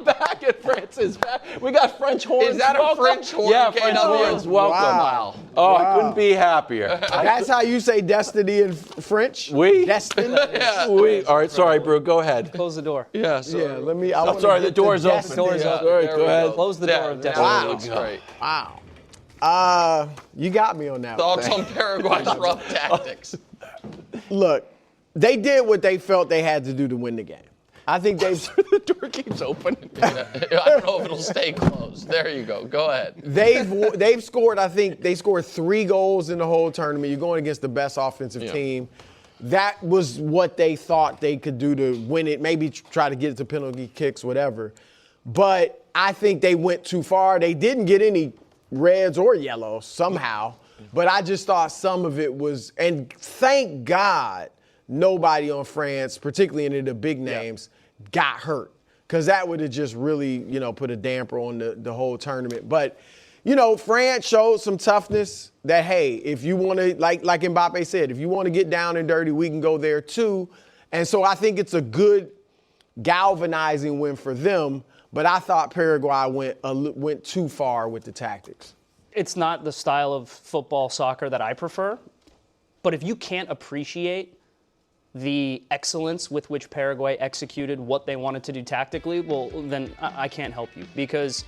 back at France's back. We got French horns. Is that a French horn? Yeah, French horns. Welcome. Wow. Oh, I couldn't be happier. That's how you say destiny in French? Oui. Destin? Yeah. Oui. All right, sorry, Brew. Go ahead. Close the door. Yeah, sorry. Yeah, let me. I'm sorry, the door's open. Door's open. Sorry, go ahead. Close the door of destiny. Wow. Looks great. Wow. You got me on that Thoughts one. on Paraguay's rough tactics? Look, they did what they felt they had to do to win the game. I think the door keeps opening. Yeah. I don't know if it'll stay closed. There you go. Go ahead. They've scored, I think, they scored 3 goals in the whole tournament. You're going against the best offensive team. That was what they thought they could do to win it, maybe try to get it to penalty kicks, whatever. But I think they went too far. They didn't get any reds or yellows somehow. But I just thought some of it was, and thank God nobody on France, particularly any of the big names, got hurt. Because that would have just really, put a damper on the whole tournament. But, France showed some toughness that, hey, if you want to, like Mbappe said, if you want to get down and dirty, we can go there too. And so I think it's a good galvanizing win for them. But I thought Paraguay went too far with the tactics. It's not the style of football, soccer that I prefer. But if you can't appreciate the excellence with which Paraguay executed what they wanted to do tactically, well, then I can't help you, because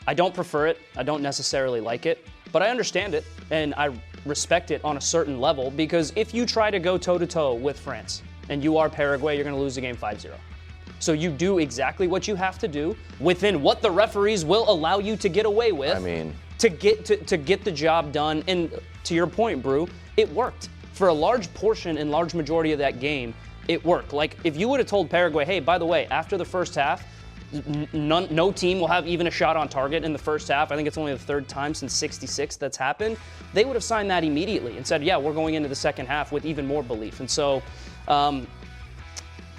I don't prefer it. I don't necessarily like it, but I understand it and I respect it on a certain level, because if you try to go toe-to-toe with France and you are Paraguay, you're going to lose the game 5-0. So you do exactly what you have to do within what the referees will allow you to get away with. I mean, to get the job done. And to your point, Brew, it worked. For a large portion and large majority of that game, it worked. Like, if you would have told Paraguay, hey, by the way, after the first half, no team will have even a shot on target in the first half. I think it's only the third time since '66 that's happened. They would have signed that immediately and said, yeah, we're going into the second half with even more belief. And so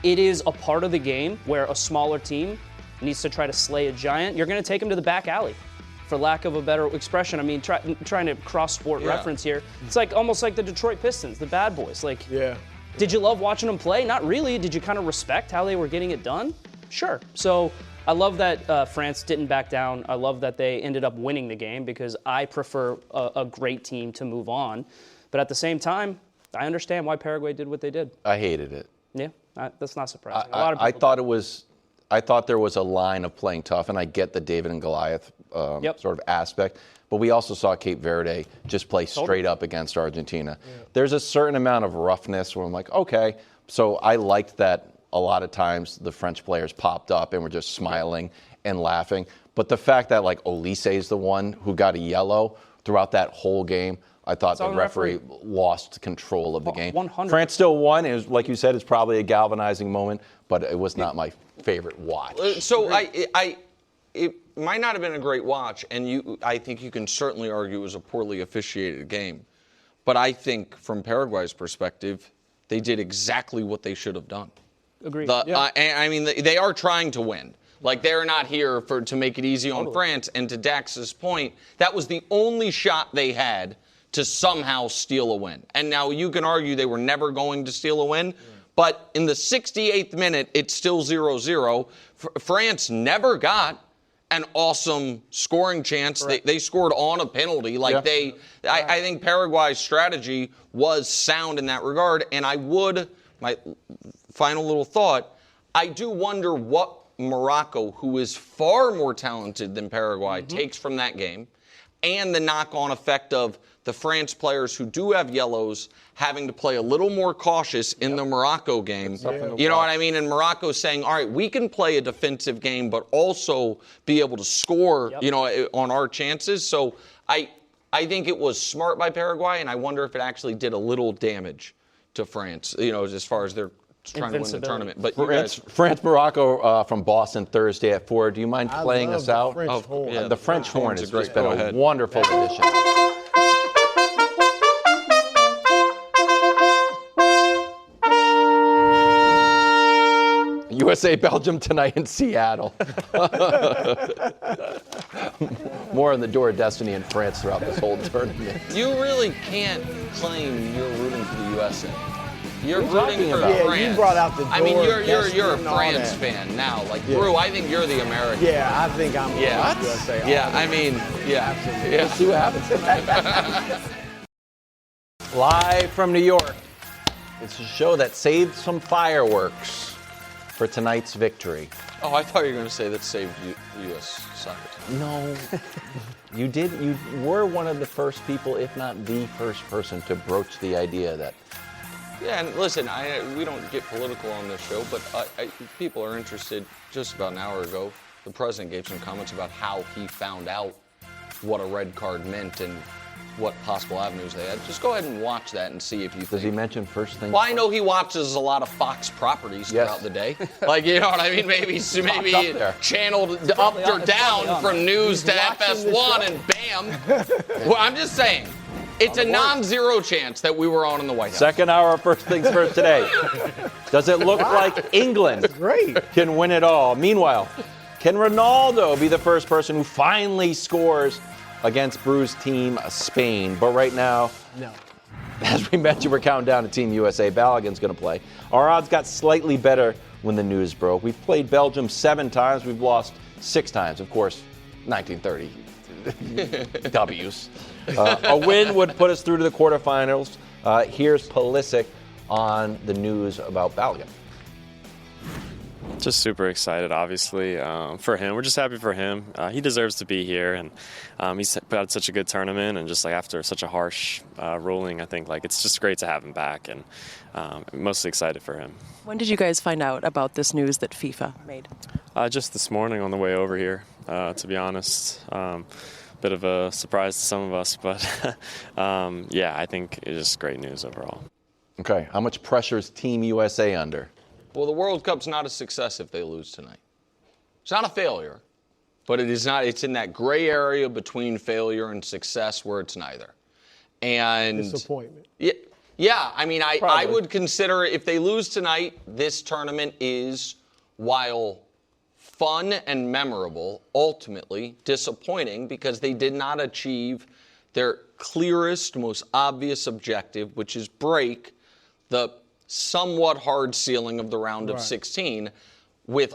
it is a part of the game where a smaller team needs to try to slay a giant. You're going to take them to the back alley, for lack of a better expression. I mean, trying to cross-sport reference here. It's like almost like the Detroit Pistons, the bad boys. Like, did you love watching them play? Not really. Did you kind of respect how they were getting it done? Sure. So I love that France didn't back down. I love that they ended up winning the game because I prefer a great team to move on. But at the same time, I understand why Paraguay did what they did. I hated it. Yeah, that's not surprising. I thought there was a line of playing tough, and I get the David and Goliath sort of aspect. But we also saw Cape Verde just play straight up against Argentina. Yeah. There's a certain amount of roughness where I'm like, okay. So I liked that a lot of times the French players popped up and were just smiling and laughing. But the fact that, like, Olise is the one who got a yellow throughout that whole game, I thought the referee lost control of the game. 100. France still won. It was, like you said, it's probably a galvanizing moment, but it was not my favorite watch. So it might not have been a great watch, and I think you can certainly argue it was a poorly officiated game. But I think from Paraguay's perspective, they did exactly what they should have done. Agreed. I mean, they are trying to win. Like, they're not here to make it easy on France. And to Dax's point, that was the only shot they had to somehow steal a win. And now you can argue they were never going to steal a win. But in the 68th minute, it's still 0-0. France never got an awesome scoring chance. They scored on a penalty. I think Paraguay's strategy was sound in that regard. And my final little thought, I do wonder what Morocco, who is far more talented than Paraguay, takes from that game, and the knock-on effect of the France players who do have yellows having to play a little more cautious in the Morocco game. You know what I mean? And Morocco saying, all right, we can play a defensive game, but also be able to score, on our chances. So I think it was smart by Paraguay, and I wonder if it actually did a little damage to France, as far as they're trying to win the tournament. But France-Morocco from Boston Thursday at 4. Do you mind playing us out? The French horn has just been a wonderful addition. USA Belgium tonight in Seattle. More on the door of destiny in France throughout this whole tournament. You really can't claim you're rooting for the USA. You're rooting for France. You brought out the door. I mean, you're a France fan now. Like, Brew, I think you're the American. Yeah, I think I'm the USA. Absolutely. We'll see what happens. Live from New York. It's a show that saved some fireworks for tonight's victory. Oh, I thought you were going to say that saved U.S. soccer team. No. You did. You were one of the first people, if not the first person, to broach the idea that. Yeah, and listen, we don't get political on this show, but people are interested. Just about an hour ago, the president gave some comments about how he found out what a red card meant and what possible avenues they had. Just go ahead and watch that and see if you think. Does he mention first things? Well, I know he watches a lot of Fox properties throughout the day. Like, you know what I mean? Maybe channeled up or down from news to FS1 and bam. Well, I'm just saying. It's a non-zero chance that we were on in the White House. Second hour of First Things First today. Does it look like England can win it all? Meanwhile, can Ronaldo be the first person who finally scores against Brew's team, Spain? But right now, no. As we mentioned, we're counting down to Team USA. Balogun's going to play. Our odds got slightly better when the news broke. We've played Belgium 7 times. We've lost 6 times. Of course, 1930 W's. A win would put us through to the quarterfinals. Here's Pulisic on the news about Balogun. Just super excited, obviously, for him. We're just happy for him. He deserves to be here, and he's put out such a good tournament, and just like after such a harsh ruling, I think like it's just great to have him back, and I'm mostly excited for him. When did you guys find out about this news that FIFA made? Just this morning on the way over here, to be honest. Bit of a surprise to some of us, but yeah, I think it's just great news overall. Okay, how much pressure is Team USA under? Well, the World Cup's not a success if they lose tonight. It's not a failure, but it is not. It's in that gray area between failure and success where it's neither. And disappointment. Yeah. I mean, I would consider if they lose tonight, this tournament is, while fun and memorable, ultimately disappointing because they did not achieve their clearest, most obvious objective, which is break the somewhat hard ceiling of the round of 16 with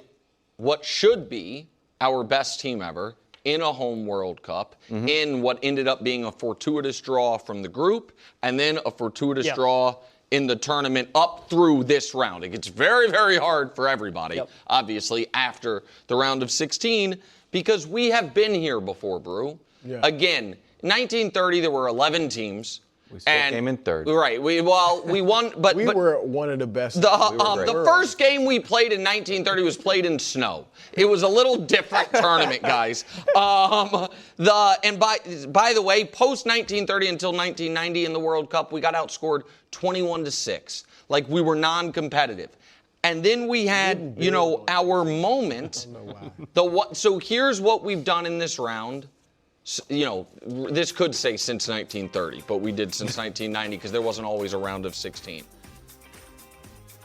what should be our best team ever in a home World Cup, in what ended up being a fortuitous draw from the group, and then a fortuitous draw in the tournament up through this round. It gets very, very hard for everybody, obviously, after the round of 16, because we have been here before, Brew. Again, in 1930, there were 11 teams. We still came in third. Right. We won, but we were one of the best. The first game we played in 1930 was played in snow. It was a little different tournament, guys. By the way, post 1930 until 1990 in the World Cup, we got outscored 21-6. Like we were non-competitive. And then we had, our moment. So here's what we've done in this round. This could say since 1930, but we did since 1990 because there wasn't always a round of 16.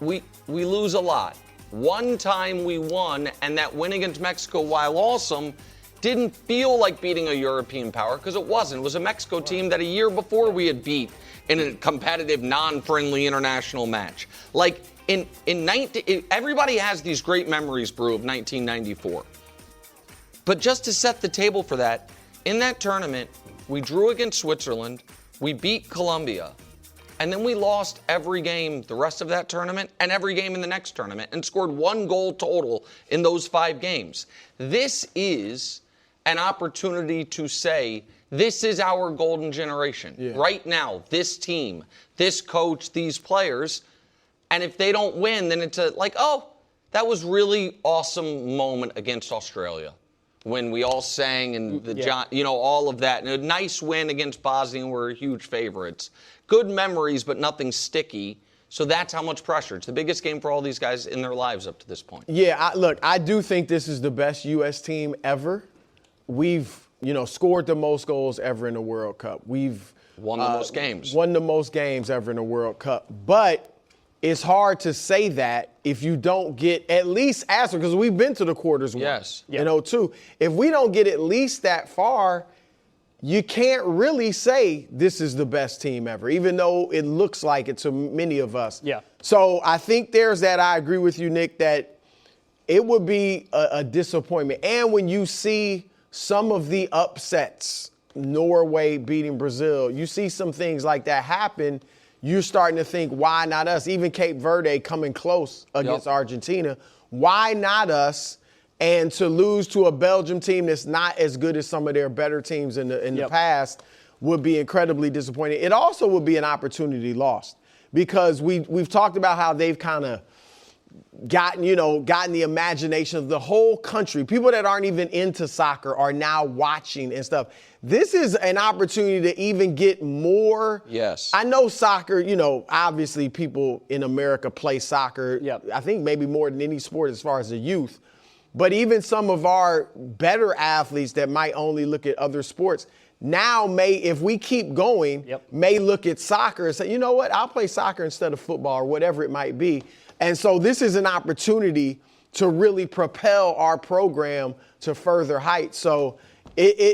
We lose a lot. One time we won, and that win against Mexico, while awesome, didn't feel like beating a European power because it wasn't. It was a Mexico team that a year before we had beat in a competitive, non-friendly international match. Like everybody has these great memories, Brew, of 1994. But just to set the table for that, in that tournament, we drew against Switzerland, we beat Colombia, and then we lost every game the rest of that tournament and every game in the next tournament and scored 1 goal total in those 5 games. This is an opportunity to say, this is our golden generation. Right now, this team, this coach, these players, and if they don't win, then it's that was really awesome moment against Australia. When we all sang and all of that. And a nice win against Bosnia, and we're huge favorites. Good memories, but nothing sticky. So that's how much pressure. It's the biggest game for all these guys in their lives up to this point. Yeah, I do think this is the best U.S. team ever. We've, scored the most goals ever in the World Cup. We've won the most games. Won the most games ever in the World Cup. But it's hard to say that if you don't get at least answer, because we've been to the quarters once, too. If we don't get at least that far, you can't really say this is the best team ever, even though it looks like it to many of us. So I think there's that. I agree with you, Nick, that it would be a disappointment. And when you see some of the upsets, Norway beating Brazil, you see some things like that happen, you're starting to think, why not us? Even Cape Verde coming close against Argentina. Why not us? And to lose to a Belgium team that's not as good as some of their better teams in the past would be incredibly disappointing. It also would be an opportunity lost because we've talked about how they've kind of gotten the imagination of the whole country. People that aren't even into soccer are now watching and stuff. This is an opportunity to even get more. Yes. I know soccer, obviously people in America play soccer. I think maybe more than any sport as far as the youth. But even some of our better athletes that might only look at other sports now if we keep going, may look at soccer and say, you know what, I'll play soccer instead of football or whatever it might be. And so this is an opportunity to really propel our program to further heights. So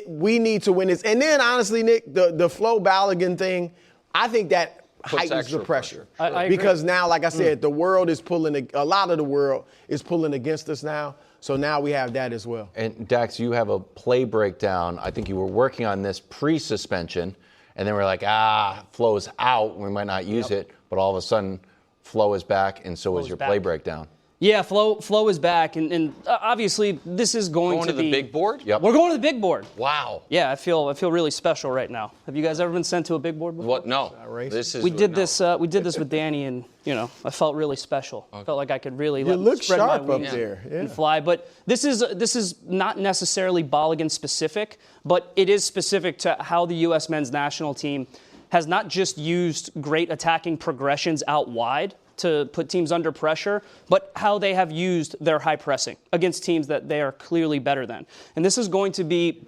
we need to win this. And then, honestly, Nick, the Flo Balogun thing, I think that heightens the pressure. I because agree. now, like I said, the world is a lot of the world is pulling against us now. So now we have that as well. And Dax, you have a play breakdown. I think you were working on this pre-suspension, and then we're like, Flo's out. We might not use it. But all of a sudden, Flo is back, and so is your play breakdown. Yeah, Flo is back, and obviously this is going to be... Going to the big board? Yep. We're going to the big board. Wow. Yeah, I feel really special right now. Have you guys ever been sent to a big board before? What? No. This is We did this with Danny, and I felt really special. I felt like I could really spread my wings and fly. But this is not necessarily Balogun specific, but it is specific to how the U.S. men's national team has not just used great attacking progressions out wide to put teams under pressure, but how they have used their high pressing against teams that they are clearly better than. And this is going to be,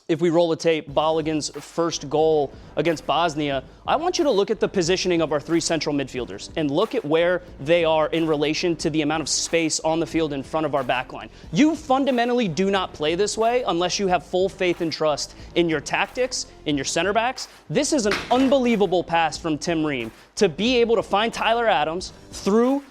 if we roll the tape, Balogun's first goal against Bosnia. I want you to look at the positioning of our three central midfielders and look at where they are in relation to the amount of space on the field in front of our back line. You fundamentally do not play this way unless you have full faith and trust in your tactics, in your center backs. This is an unbelievable pass from Tim Ream to be able to find Tyler Adams through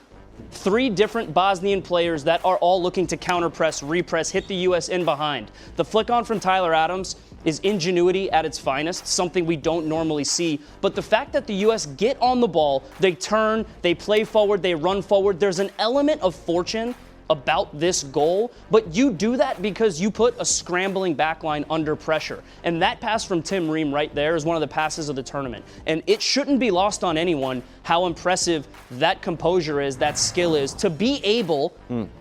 three different Bosnian players that are all looking to counter-press, repress, hit the U.S. in behind. The flick-on from Tyler Adams is ingenuity at its finest, something we don't normally see. But the fact that the U.S. get on the ball, they turn, they play forward, they run forward, there's an element of fortune about this goal, but you do that because you put a scrambling backline under pressure. And that pass from Tim Ream right there is one of the passes of the tournament. And it shouldn't be lost on anyone how impressive that composure is, that skill is, to be able,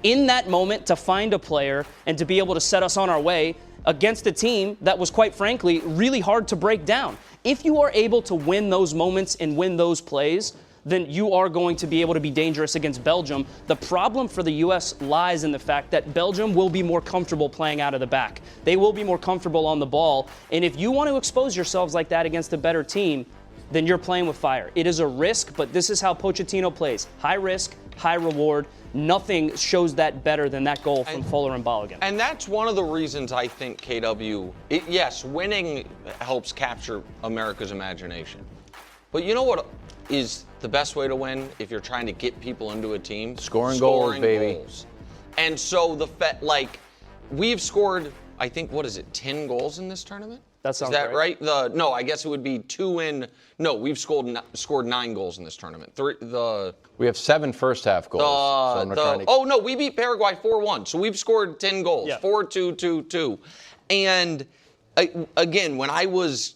in that moment, to find a player and to be able to set us on our way against a team that was, quite frankly, really hard to break down. If you are able to win those moments and win those plays, then you are going to be able to be dangerous against Belgium. The problem for the U.S. lies in the fact that Belgium will be more comfortable playing out of the back. They will be more comfortable on the ball. And if you want to expose yourselves like that against a better team, then you're playing with fire. It is a risk, but this is how Pochettino plays. High risk, high reward. Nothing shows that better than that goal from Folarin Balogun. And that's one of the reasons I think KW, yes, winning helps capture America's imagination. But you know what is the best way to win if you're trying to get people into a team? Scoring goals, baby. And so we've scored, I think, 10 goals in this tournament? That sounds Is that right? No, I guess it would be we've scored 9 goals in this tournament. We have 7 first half goals. We beat Paraguay 4-1. So we've scored 10 goals. 4-2, 2-2. And again, when I was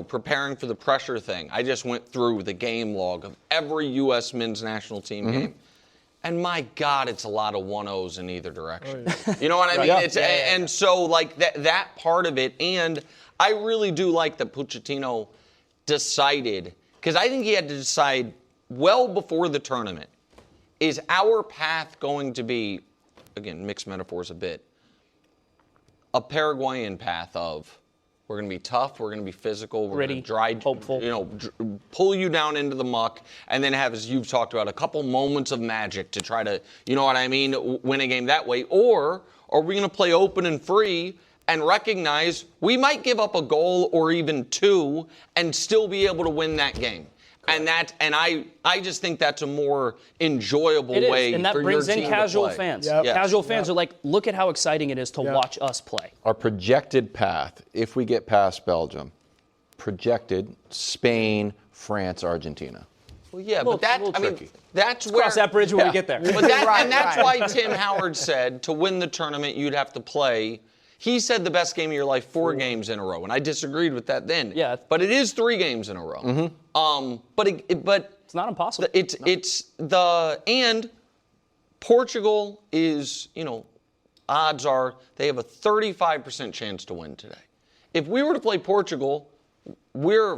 preparing for the pressure thing, I just went through the game log of every U.S. men's national team game. And my God, it's a lot of 1-0s in either direction. Oh, yeah. You know what I mean? And so, that part of it, and I really do like that Pochettino decided, because I think he had to decide well before the tournament, is our path going to be, again, mixed metaphors a bit, a Paraguayan path of, we're going to be tough, we're going to be physical, we're going to hopeful, pull you down into the muck, and then have, as you've talked about, a couple moments of magic to try to, win a game that way? Or are we going to play open and free and recognize we might give up a goal or even 2 and still be able to win that game? Correct. And I just think that's a more enjoyable way and that for brings your in team casual to play. fans. Yep. Casual fans are like, look at how exciting it is to watch us play. Our projected path, if we get past Belgium, projected Spain, France, Argentina. Well, yeah, but that's Let's cross that bridge when we get there. But that's why Tim Howard said to win the tournament, you'd have to play. He said the best game of your life 4 games in a row, and I disagreed with that then. Yeah. But it is 3 games in a row. But it's not impossible. And Portugal is, odds are they have a 35% chance to win today. If we were to play Portugal, we're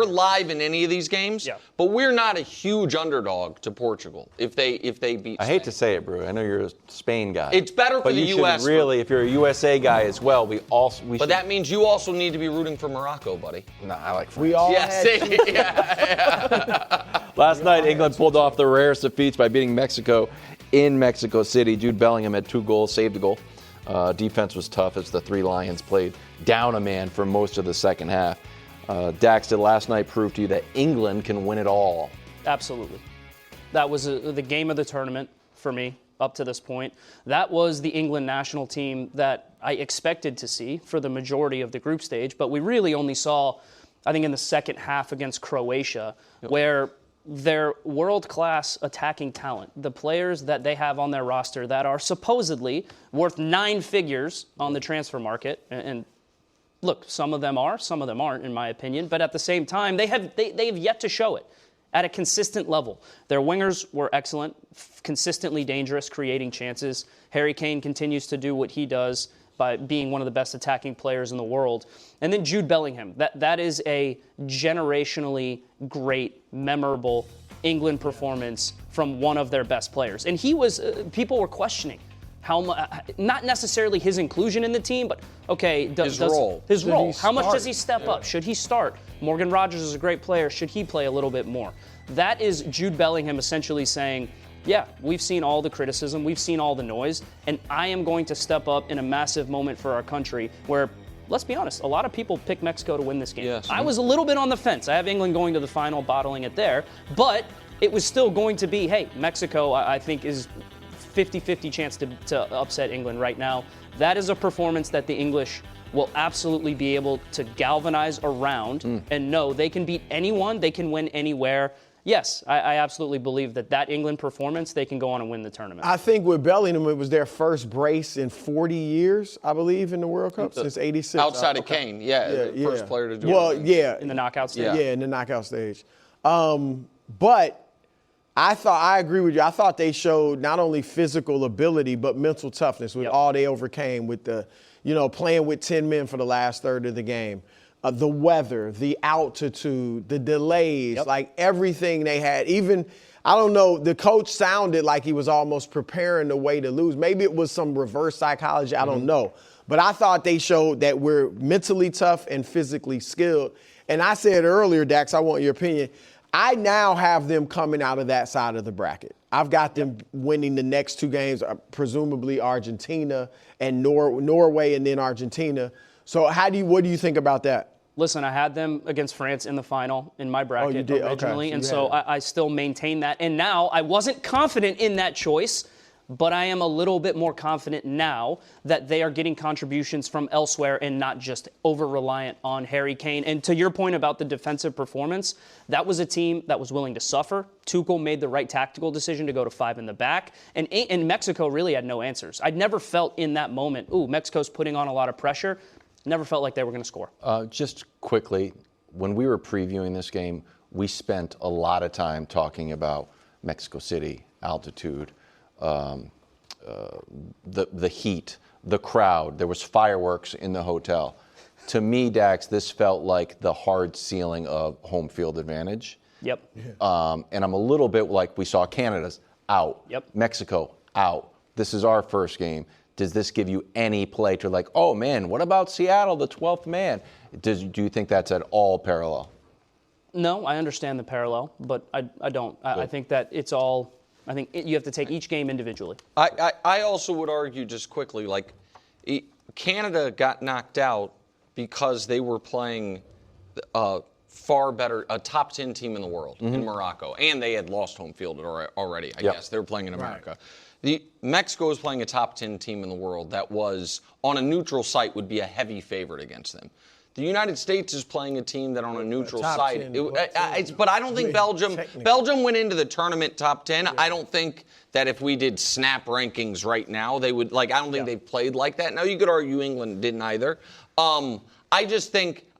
live in any of these games, but we're not a huge underdog to Portugal if they beat Spain. I hate to say it, Brew. I know you're a Spain guy. It's better for the U.S. But really, if you're a USA guy as well, But that means you also need to be rooting for Morocco, buddy. No, I like France. We all Last night, England pulled off the rarest of feats by beating Mexico in Mexico City. Jude Bellingham had 2 goals, saved a goal. Defense was tough as the 3 Lions played down a man for most of the second half. Dax, did last night prove to you that England can win it all? Absolutely. That was the game of the tournament for me up to this point. That was the England national team that I expected to see for the majority of the group stage, but we really only saw, I think, in the second half against Croatia, where their world-class attacking talent, the players that they have on their roster that are supposedly worth 9 figures on the transfer market, and look, some of them are, some of them aren't, in my opinion, but at the same time, they have yet to show it at a consistent level. Their wingers were excellent, consistently dangerous, creating chances. Harry Kane continues to do what he does by being one of the best attacking players in the world. And then Jude Bellingham. That is a generationally great, memorable England performance from one of their best players. And he was, people were questioning not necessarily his inclusion in the team, but okay, his role. How much does he step up? Should he start? Morgan Rogers is a great player. Should he play a little bit more? That is Jude Bellingham essentially saying, yeah, we've seen all the criticism, we've seen all the noise, and I am going to step up in a massive moment for our country where, let's be honest, a lot of people pick Mexico to win this game. Yes. I was a little bit on the fence. I have England going to the final, bottling it there, but it was still going to be, hey, Mexico, I think, is 50-50 chance to upset England right now. That is a performance that the English will absolutely be able to galvanize around and know they can beat anyone, they can win anywhere. Yes, I absolutely believe that England performance, they can go on and win the tournament. I think with Bellingham, it was their first brace in 40 years, I believe, in the World Cup since '86. Outside of Kane, first player to do it. Well, yeah. In the knockout stage? Yeah, in the knockout stage. But I agree with you. I thought they showed not only physical ability, but mental toughness with all they overcame with the, playing with 10 men for the last third of the game. The weather, the altitude, the delays, like everything they had. Even, I don't know, the coach sounded like he was almost preparing the way to lose. Maybe it was some reverse psychology. I don't know. But I thought they showed that we're mentally tough and physically skilled. And I said earlier, Dax, I want your opinion. I now have them coming out of that side of the bracket. I've got them winning the next 2 games, presumably Argentina and Norway and then Argentina. So what do you think about that? Listen, I had them against France in the final in my bracket originally, and so I still maintain that. And now I wasn't confident in that choice, but I am a little bit more confident now that they are getting contributions from elsewhere and not just over-reliant on Harry Kane. And to your point about the defensive performance, that was a team that was willing to suffer. Tuchel made the right tactical decision to go to 5 in the back. And Mexico really had no answers. I'd never felt in that moment, Mexico's putting on a lot of pressure. Never felt like they were going to score. Just quickly, when we were previewing this game, we spent a lot of time talking about Mexico City, altitude, the heat, the crowd. There was fireworks in the hotel. To me, Dax, this felt like the hard ceiling of home field advantage. Yep. And I'm a little bit like we saw Canada's out. Yep. Mexico out. This is our first game. Does this give you any play to like, oh man, what about Seattle, the 12th man? Do you think that's at all parallel? No, I understand the parallel, but I don't. I think that it's all. I think you have to take each game individually. I also would argue just quickly, like Canada got knocked out because they were playing far better, a top 10 team in the world in Morocco, and they had lost home field already. I guess they were playing in America. Right. Mexico was playing a top 10 team in the world that was, on a neutral site, would be a heavy favorite against them. The United States is playing a team that on a neutral site, but I don't think Belgium went into the tournament top 10. Yeah. I don't think that if we did snap rankings right now, they would, I don't think they've played like that. Now, you could argue England didn't either.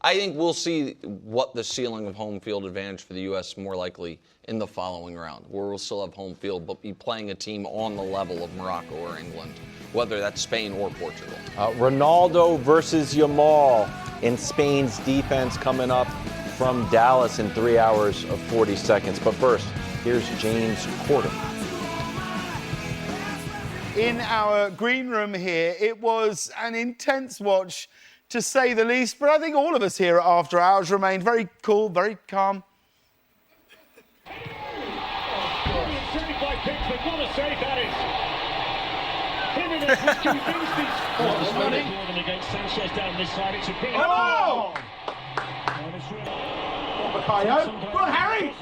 I think we'll see what the ceiling of home field advantage for the U.S. more likely in the following round, where we'll still have home field, but be playing a team on the level of Morocco or England, whether that's Spain or Portugal. Ronaldo versus Yamal in Spain's defense coming up from Dallas in 3 hours of 40 seconds. But first, here's James Corden. In our green room here, it was an intense watch, to say the least, but I think all of us here at After Hours remained very cool, very calm. What a save that is! Jimenez was convinced he's running. Gordon against Sanchez down this side. It's a big. Oh! Bakayo. Go on, Harry!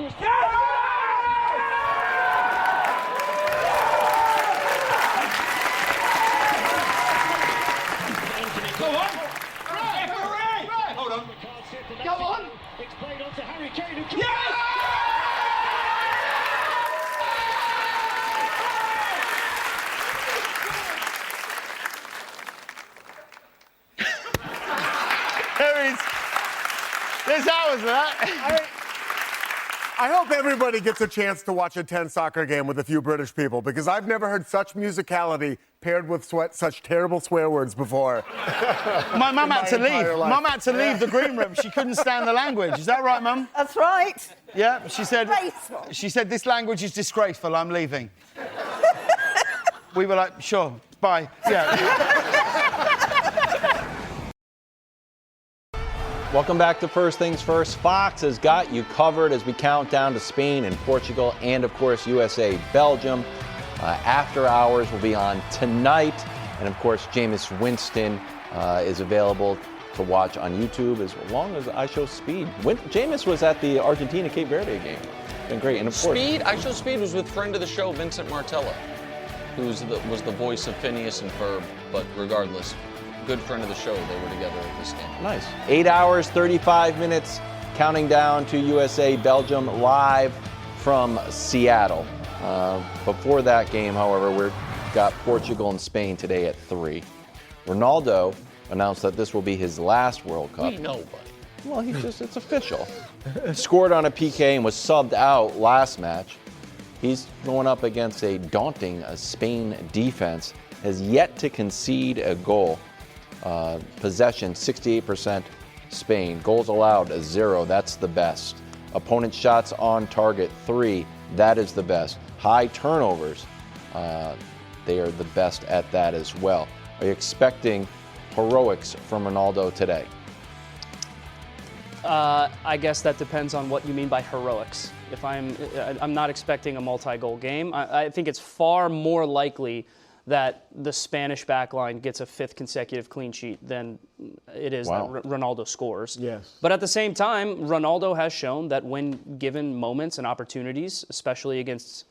Go on! Hold on. Go on! It's played on to Harry Kane. Yes! There's hours of that. I hope everybody gets a chance to watch a 10 soccer game with a few British people, because I've never heard such musicality paired with such terrible swear words before. My mum had to leave. Mum had to leave the green room. She couldn't stand the language. Is that right, Mum? That's right. Yeah, she said this language is disgraceful. I'm leaving. We were like, sure, bye. Yeah. Welcome back to First Things First. Fox has got you covered as we count down to Spain and Portugal and, of course, USA, Belgium. After Hours will be on tonight. And, of course, Jameis Winston is available to watch on YouTube as long as I Show Speed. Jameis was at the Argentina-Cape Verde game. Been great. And, of course, I Show Speed was with friend of the show, Vincent Martella, who was the voice of Phineas and Ferb. But regardless, good friend of the show. They were together at this game. Nice. 8 hours, 35 minutes, counting down to USA, Belgium, live from Seattle. Before that game, however, we've got Portugal and Spain today at 3. Ronaldo announced that this will be his last World Cup. We know, buddy. Well, it's official. Scored on a PK and was subbed out last match. He's going up against a daunting Spain defense, has yet to concede a goal. Possession, 68% Spain. Goals allowed, 0. That's the best. Opponent shots on target, 3. That is the best. High turnovers, they are the best at that as well. Are you expecting heroics from Ronaldo today? I guess that depends on what you mean by heroics. If I'm not expecting a multi-goal game. I think it's far more likely that the Spanish backline gets a 5th consecutive clean sheet than it is that Ronaldo scores. Yes. But at the same time, Ronaldo has shown that when given moments and opportunities, especially against,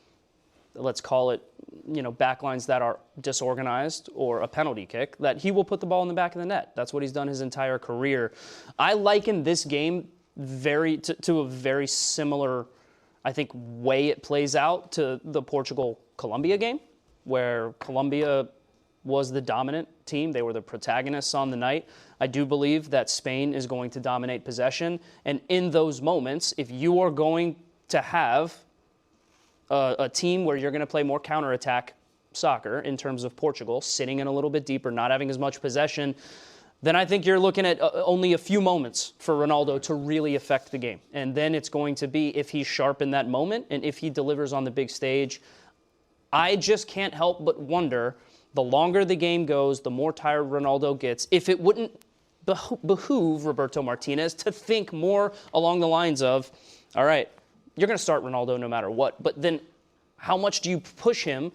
let's call it, backlines that are disorganized or a penalty kick, that he will put the ball in the back of the net. That's what he's done his entire career. I liken this game to a very similar, I think, way it plays out to the Portugal-Colombia game, where Colombia was the dominant team. They were the protagonists on the night. I do believe that Spain is going to dominate possession. And in those moments, if you are going to have a team where you're going to play more counterattack soccer in terms of Portugal, sitting in a little bit deeper, not having as much possession, then I think you're looking at only a few moments for Ronaldo to really affect the game. And then it's going to be if he's sharp in that moment and if he delivers on the big stage. I just can't help but wonder, the longer the game goes, the more tired Ronaldo gets, if it wouldn't behoove Roberto Martinez to think more along the lines of, all right, you're going to start Ronaldo no matter what, but then how much do you push him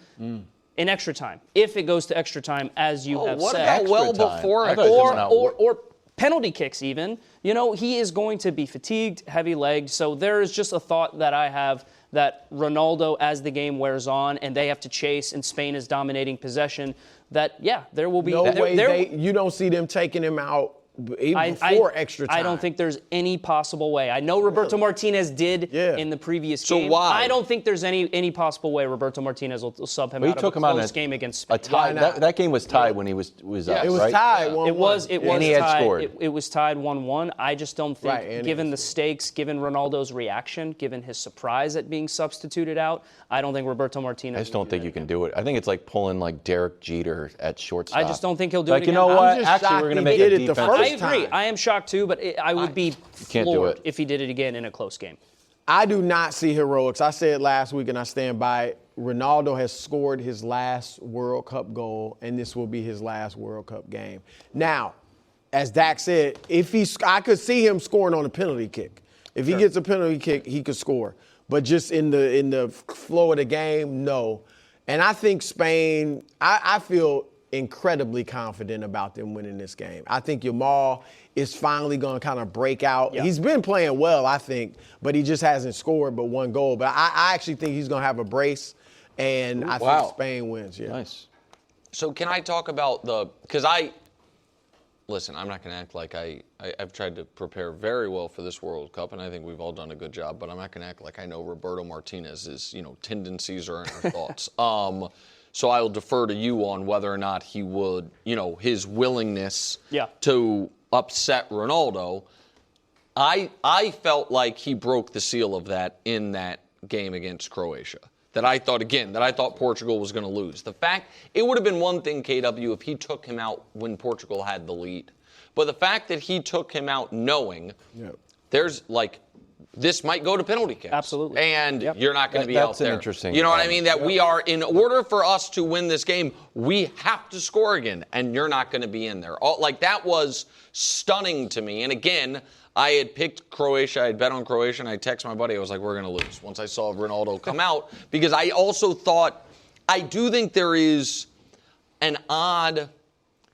in extra time? If it goes to extra time, as you have what said. about before or penalty kicks even. He is going to be fatigued, heavy-legged, so there is just a thought that I have that Ronaldo, as the game wears on and they have to chase and Spain is dominating possession, that, there will be... No way you don't see them taking him out even before extra time. I don't think there's any possible way. I know Roberto Martinez did in the previous game. So why? I don't think there's any possible way Roberto Martinez will sub him out of a close game against Spain. A tie. That game was tied when he was up, It was right? tied 1-1. It was and he had tied. scored. It was tied 1-1. I just don't think, given the stakes, given Ronaldo's reaction, given his surprise at being substituted out, I don't think Roberto Martinez. I just don't think you can do it. I think it's like pulling like Derek Jeter at shortstop. I just don't think he'll do it like, again. you know what? Actually, we're going to make a defensive. I agree. I am shocked too, but I would be floored if he did it again in a close game. I do not see heroics. I said last week, and I stand by it, Ronaldo has scored his last World Cup goal, and this will be his last World Cup game. Now, as Dak said, I could see him scoring on a penalty kick. If he gets a penalty kick, he could score. But just in the flow of the game, no. And I think Spain, I feel incredibly confident about them winning this game. I think Yamal is finally going to kind of break out. Yeah. He's been playing well, I think, but he just hasn't scored but one goal. But I actually think he's going to have a brace, and I think Spain wins. Yeah. Nice. So can I talk about because listen, I'm not going to act like I've tried to prepare very well for this World Cup, and I think we've all done a good job, but I'm not going to act like I know Roberto Martinez's, tendencies or inner thoughts. So I'll defer to you on whether or not he would, his willingness to upset Ronaldo. I felt like he broke the seal of that in that game against Croatia. That I thought Portugal was going to lose. The fact, it would have been one thing, KW, if he took him out when Portugal had the lead. But the fact that he took him out knowing there's this might go to penalty kicks. Absolutely. And you're not going to be out there. That's interesting. You know what I mean? That we are, in order for us to win this game, we have to score again, and you're not going to be in there. That was stunning to me. And again, I had picked Croatia. I had bet on Croatia, and I texted my buddy. I was like, we're going to lose once I saw Ronaldo come out. Because I also thought, I do think there is an odd,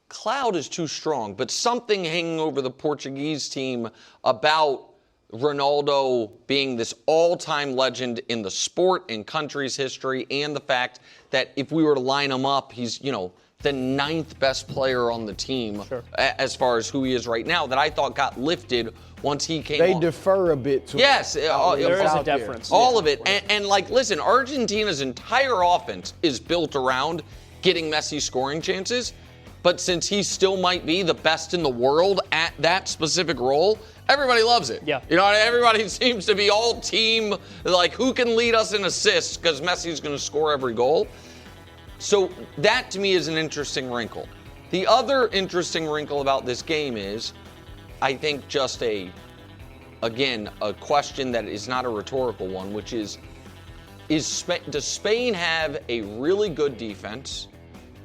cloud is too strong, but something hanging over the Portuguese team about Ronaldo being this all-time legend in the sport, in country's history, and the fact that if we were to line him up, he's, the 9th best player on the team as far as who he is right now, that I thought got lifted once he came on. They defer a bit to Yes. There is a difference. All of it. And listen, Argentina's entire offense is built around getting Messi scoring chances, but since he still might be the best in the world at that specific role, everybody loves it. Yeah. Everybody seems to be all team, who can lead us in assists because Messi's going to score every goal. So that, to me, is an interesting wrinkle. The other interesting wrinkle about this game is, I think, just a question that is not a rhetorical one, which is does Spain have a really good defense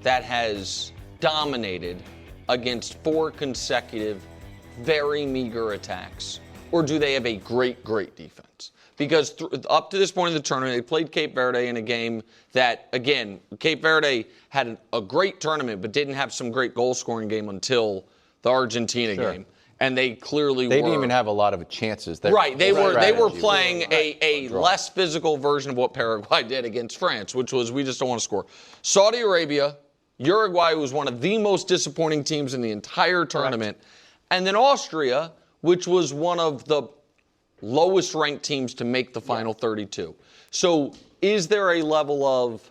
that has dominated against 4 consecutive, very meager attacks? Or do they have a great, great defense? Because up to this point in the tournament, they played Cape Verde in a game that, again, Cape Verde had a great tournament but didn't have some great goal-scoring game until the Argentina game. And they clearly They didn't even have a lot of chances. They were playing a less physical version of what Paraguay did against France, which was we just don't want to score. Saudi Arabia, Uruguay was one of the most disappointing teams in the entire tournament. And then Austria, which was one of the lowest ranked teams to make the final 32. So is there a level of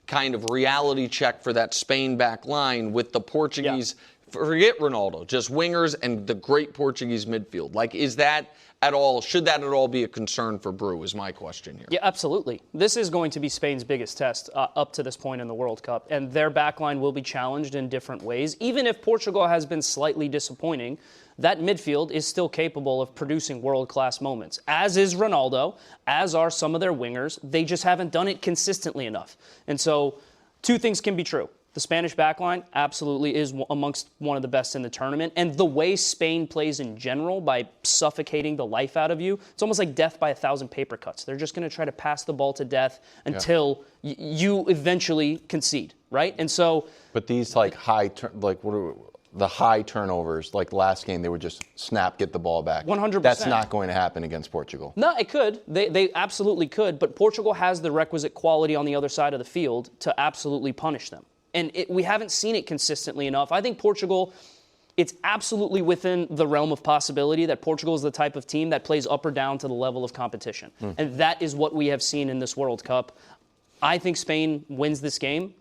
kind of reality check for that Spain back line with the Portuguese, forget Ronaldo, just wingers and the great Portuguese midfield? Is that at all, should that at all be a concern for Brew, is my question here. Yeah, absolutely. This is going to be Spain's biggest test up to this point in the World Cup, and their backline will be challenged in different ways. Even if Portugal has been slightly disappointing, that midfield is still capable of producing world-class moments, as is Ronaldo, as are some of their wingers. They just haven't done it consistently enough. And so 2 things can be true. The Spanish backline absolutely is amongst one of the best in the tournament. And the way Spain plays in general, by suffocating the life out of you, it's almost like death by 1,000 paper cuts. They're just going to try to pass the ball to death until you eventually concede, right? And so... But these the high turnovers, like last game, they would just snap, get the ball back. 100%. That's not going to happen against Portugal. No, it could. They absolutely could. But Portugal has the requisite quality on the other side of the field to absolutely punish them. And we haven't seen it consistently enough. I think Portugal, it's absolutely within the realm of possibility that Portugal is the type of team that plays up or down to the level of competition. And that is what we have seen in this World Cup. I think Spain wins this game.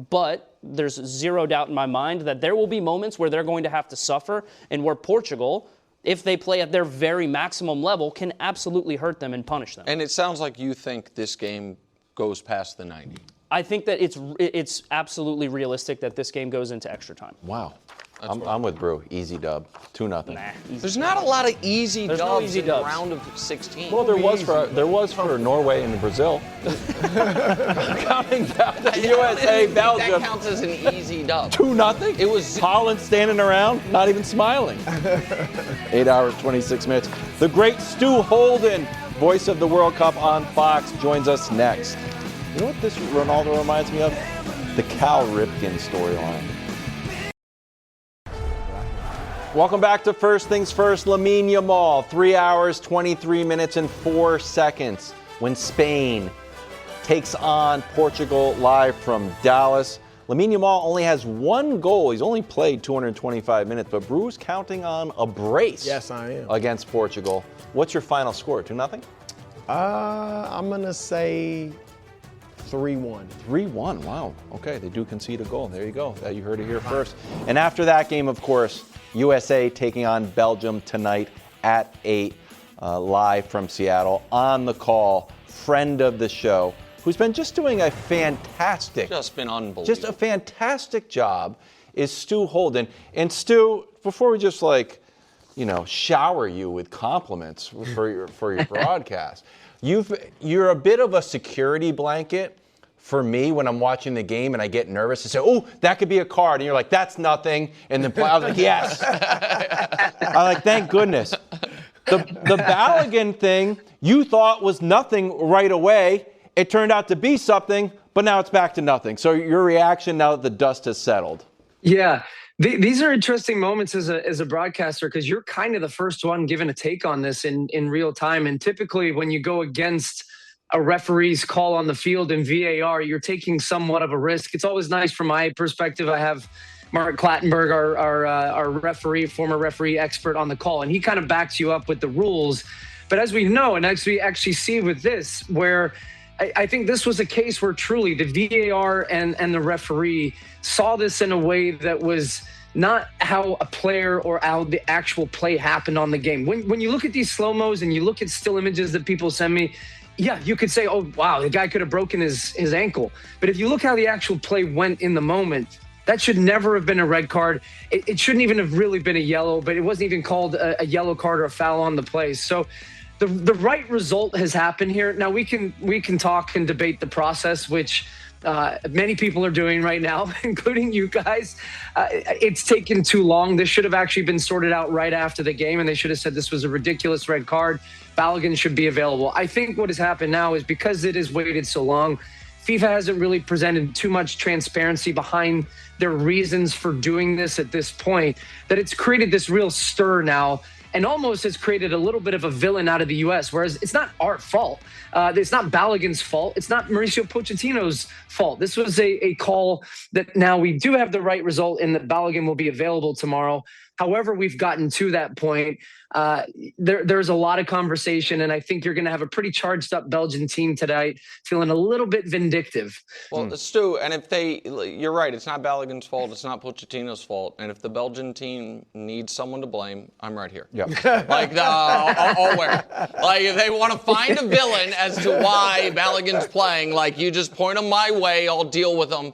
But there's zero doubt in my mind that there will be moments where they're going to have to suffer and where Portugal, if they play at their very maximum level, can absolutely hurt them and punish them. And it sounds like you think this game goes past the 90. I think that it's absolutely realistic that this game goes into extra time. Wow. I'm with Brew. Easy dub. 2-0. There's not a lot of easy There's dubs no easy in dubs. round of 16. Well, there was for Norway and Brazil. Coming down to USA, Belgium. That counts as an easy dub. 2-0. It was Holland standing around, not even smiling. 8 hours, 26 minutes. The great Stu Holden, voice of the World Cup on Fox, joins us next. You know what this Ronaldo reminds me of? The Cal Ripken storyline. Welcome back to First Things First. Lamine Yamal, 3 hours, 23 minutes, and 4 seconds when Spain takes on Portugal live from Dallas. Lamine Yamal only has 1 goal. He's only played 225 minutes, but Brew's counting on a brace. Yes, I am. Against Portugal. What's your final score? 2-0? I'm going to say 3-1. 3-1, wow. Okay, they do concede a goal. There you go. You heard it here first. And after that game, of course, USA taking on Belgium tonight at 8, live from Seattle. On the call, friend of the show, who's been just doing a fantastic, just been unbelievable, just a fantastic job, is Stu Holden. And Stu, before we just shower you with compliments for your broadcast, you're a bit of a security blanket for me when I'm watching the game and I get nervous and say, oh, that could be a card. And you're like, that's nothing. And then I was like, yes. I'm like, thank goodness. The Balogun thing you thought was nothing right away. It turned out to be something, but now it's back to nothing. So your reaction now that the dust has settled? Yeah. These are interesting moments as a broadcaster, because you're kind of the first one given a take on this in real time. And typically when you go against a referee's call on the field in VAR, you're taking somewhat of a risk. It's always nice from my perspective. I have Mark Clattenburg, our referee, former referee expert on the call, and he kind of backs you up with the rules. But as we know, and as we actually see with this, where I think this was a case where truly the VAR and the referee saw this in a way that was not how a player or how the actual play happened on the game. When you look at these slow-mos and you look at still images that people send me, yeah, you could say, oh, wow, the guy could have broken his ankle. But if you look how the actual play went in the moment, that should never have been a red card. It shouldn't even have really been a yellow, but it wasn't even called a yellow card or a foul on the play. So the right result has happened here. Now we can talk and debate the process, which many people are doing right now, including you guys. It's taken too long. This should have actually been sorted out right after the game, and they should have said this was a ridiculous red card. Balogun should be available. I think what has happened now is because it has waited so long, FIFA hasn't really presented too much transparency behind their reasons for doing this at this point, that it's created this real stir now and almost has created a little bit of a villain out of the U.S., whereas it's not our fault. It's not Balogun's fault. It's not Mauricio Pochettino's fault. This was a call that now we do have the right result and that Balogun will be available tomorrow. However, we've gotten to that point. There's a lot of conversation, and I think you're going to have a pretty charged up Belgian team tonight, feeling a little bit vindictive. Well, Stu, and you're right, it's not Balogun's fault, it's not Pochettino's fault, and if the Belgian team needs someone to blame, I'm right here. Yeah. I'll wear it. Like, if they want to find a villain as to why Balogun's playing, you just point them my way, I'll deal with them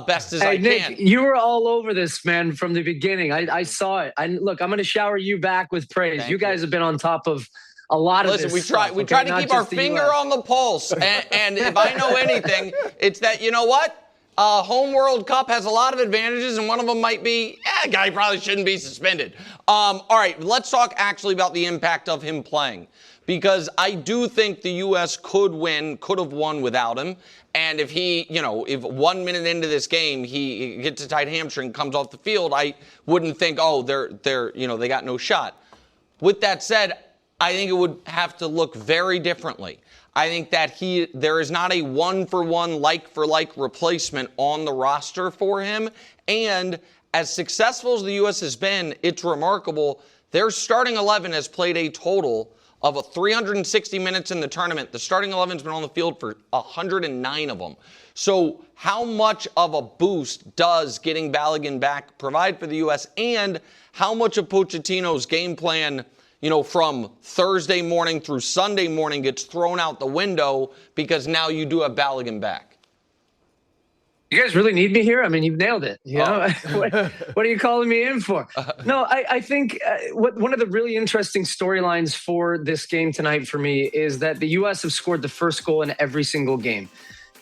best as I can. Nick, you were all over this, man, from the beginning. I saw it. Look, I'm going to shower you back with praise. You guys have been on top of a lot of this. We try to keep our finger on the pulse. And if I know anything, it's that, you know what? Home World Cup has a lot of advantages, and one of them might be, guy probably shouldn't be suspended. All right, let's talk actually about the impact of him playing. Because I do think the U.S. could have won without him. And if if 1 minute into this game he gets a tight hamstring, comes off the field, I wouldn't think, oh, they got no shot. With that said, I think it would have to look very differently. I think that there is not a one-for-one, like-for-like replacement on the roster for him. And as successful as the U.S. has been, it's remarkable. Their starting 11 has played a total of 360 minutes in the tournament. The starting 11's been on the field for 109 of them. So how much of a boost does getting Balogun back provide for the U.S., and how much of Pochettino's game plan, from Thursday morning through Sunday morning gets thrown out the window because now you do have Balogun back? You guys really need me here? I mean, you've nailed it. What are you calling me in for? No, I think one of the really interesting storylines for this game tonight for me is that the U.S. have scored the first goal in every single game.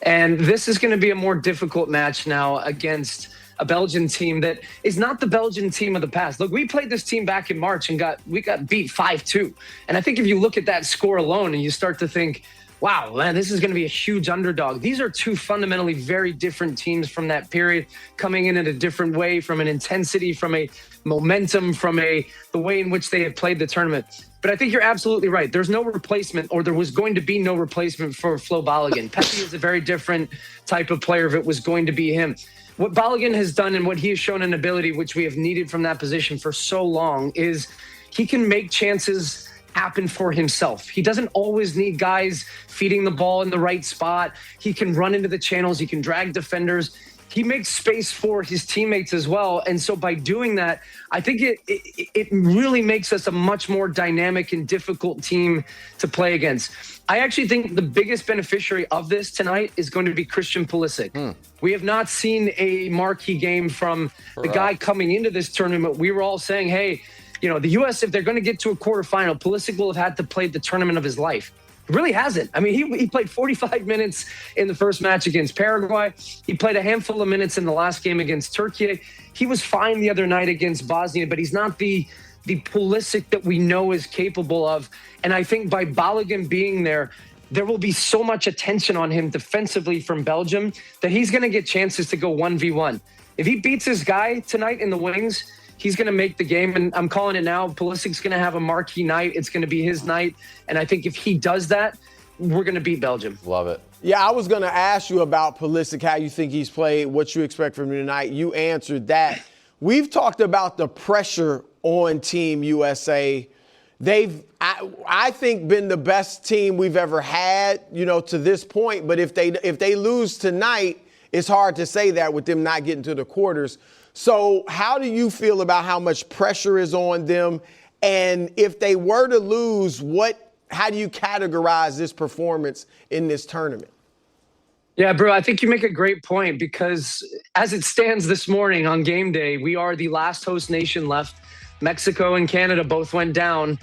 And this is going to be a more difficult match now against a Belgian team that is not the Belgian team of the past. Look, we played this team back in March and we got beat 5-2. And I think if you look at that score alone and you start to think, wow, man, this is going to be a huge underdog. These are two fundamentally very different teams from that period, coming in a different way, from an intensity, from a momentum, from the way in which they have played the tournament. But I think you're absolutely right. There's no replacement, or there was going to be no replacement for Flo Balogun. Pepe is a very different type of player if it was going to be him. What Balogun has done and what he has shown an ability, which we have needed from that position for so long, is he can make chances happen for himself. He doesn't always need guys feeding the ball in the right spot. He can run into the channels. He can drag defenders. he makes space for his teammates as well. And so by doing that, I think it really makes us a much more dynamic and difficult team to play against. I actually think the biggest beneficiary of this tonight is going to be Christian Pulisic. We have not seen a marquee game from the guy coming into this tournament. We were all saying, hey, the U.S., if they're going to get to a quarterfinal, Pulisic will have had to play the tournament of his life. Really hasn't. I mean, he played 45 minutes in the first match against Paraguay. He played a handful of minutes in the last game against Turkey. He was fine the other night against Bosnia, but he's not the Pulisic that we know is capable of. And I think by Balogun being there will be so much attention on him defensively from Belgium that he's going to get chances to go 1v1. If he beats his guy tonight in the wings, he's going to make the game, and I'm calling it now. Pulisic's going to have a marquee night. It's going to be his night, and I think if he does that, we're going to beat Belgium. Love it. Yeah, I was going to ask you about Pulisic, how you think he's played, what you expect from him tonight. You answered that. We've talked about the pressure on Team USA. They've, I think, been the best team we've ever had, to this point. But if they lose tonight, it's hard to say that with them not getting to the quarters. So how do you feel about how much pressure is on them? And if they were to lose, how do you categorize this performance in this tournament? Yeah, bro, I think you make a great point because as it stands this morning on game day, we are the last host nation left. Mexico and Canada both went down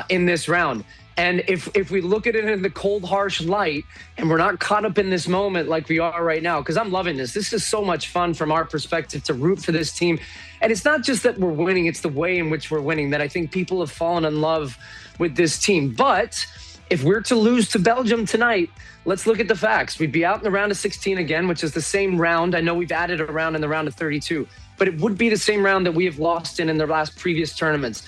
in this round. And if we look at it in the cold, harsh light, and we're not caught up in this moment like we are right now, because I'm loving this. This is so much fun from our perspective to root for this team. And it's not just that we're winning, it's the way in which we're winning that I think people have fallen in love with this team. But if we're to lose to Belgium tonight, let's look at the facts. We'd be out in the round of 16 again, which is the same round. I know we've added a round in the round of 32, but it would be the same round that we have lost in the last previous tournaments.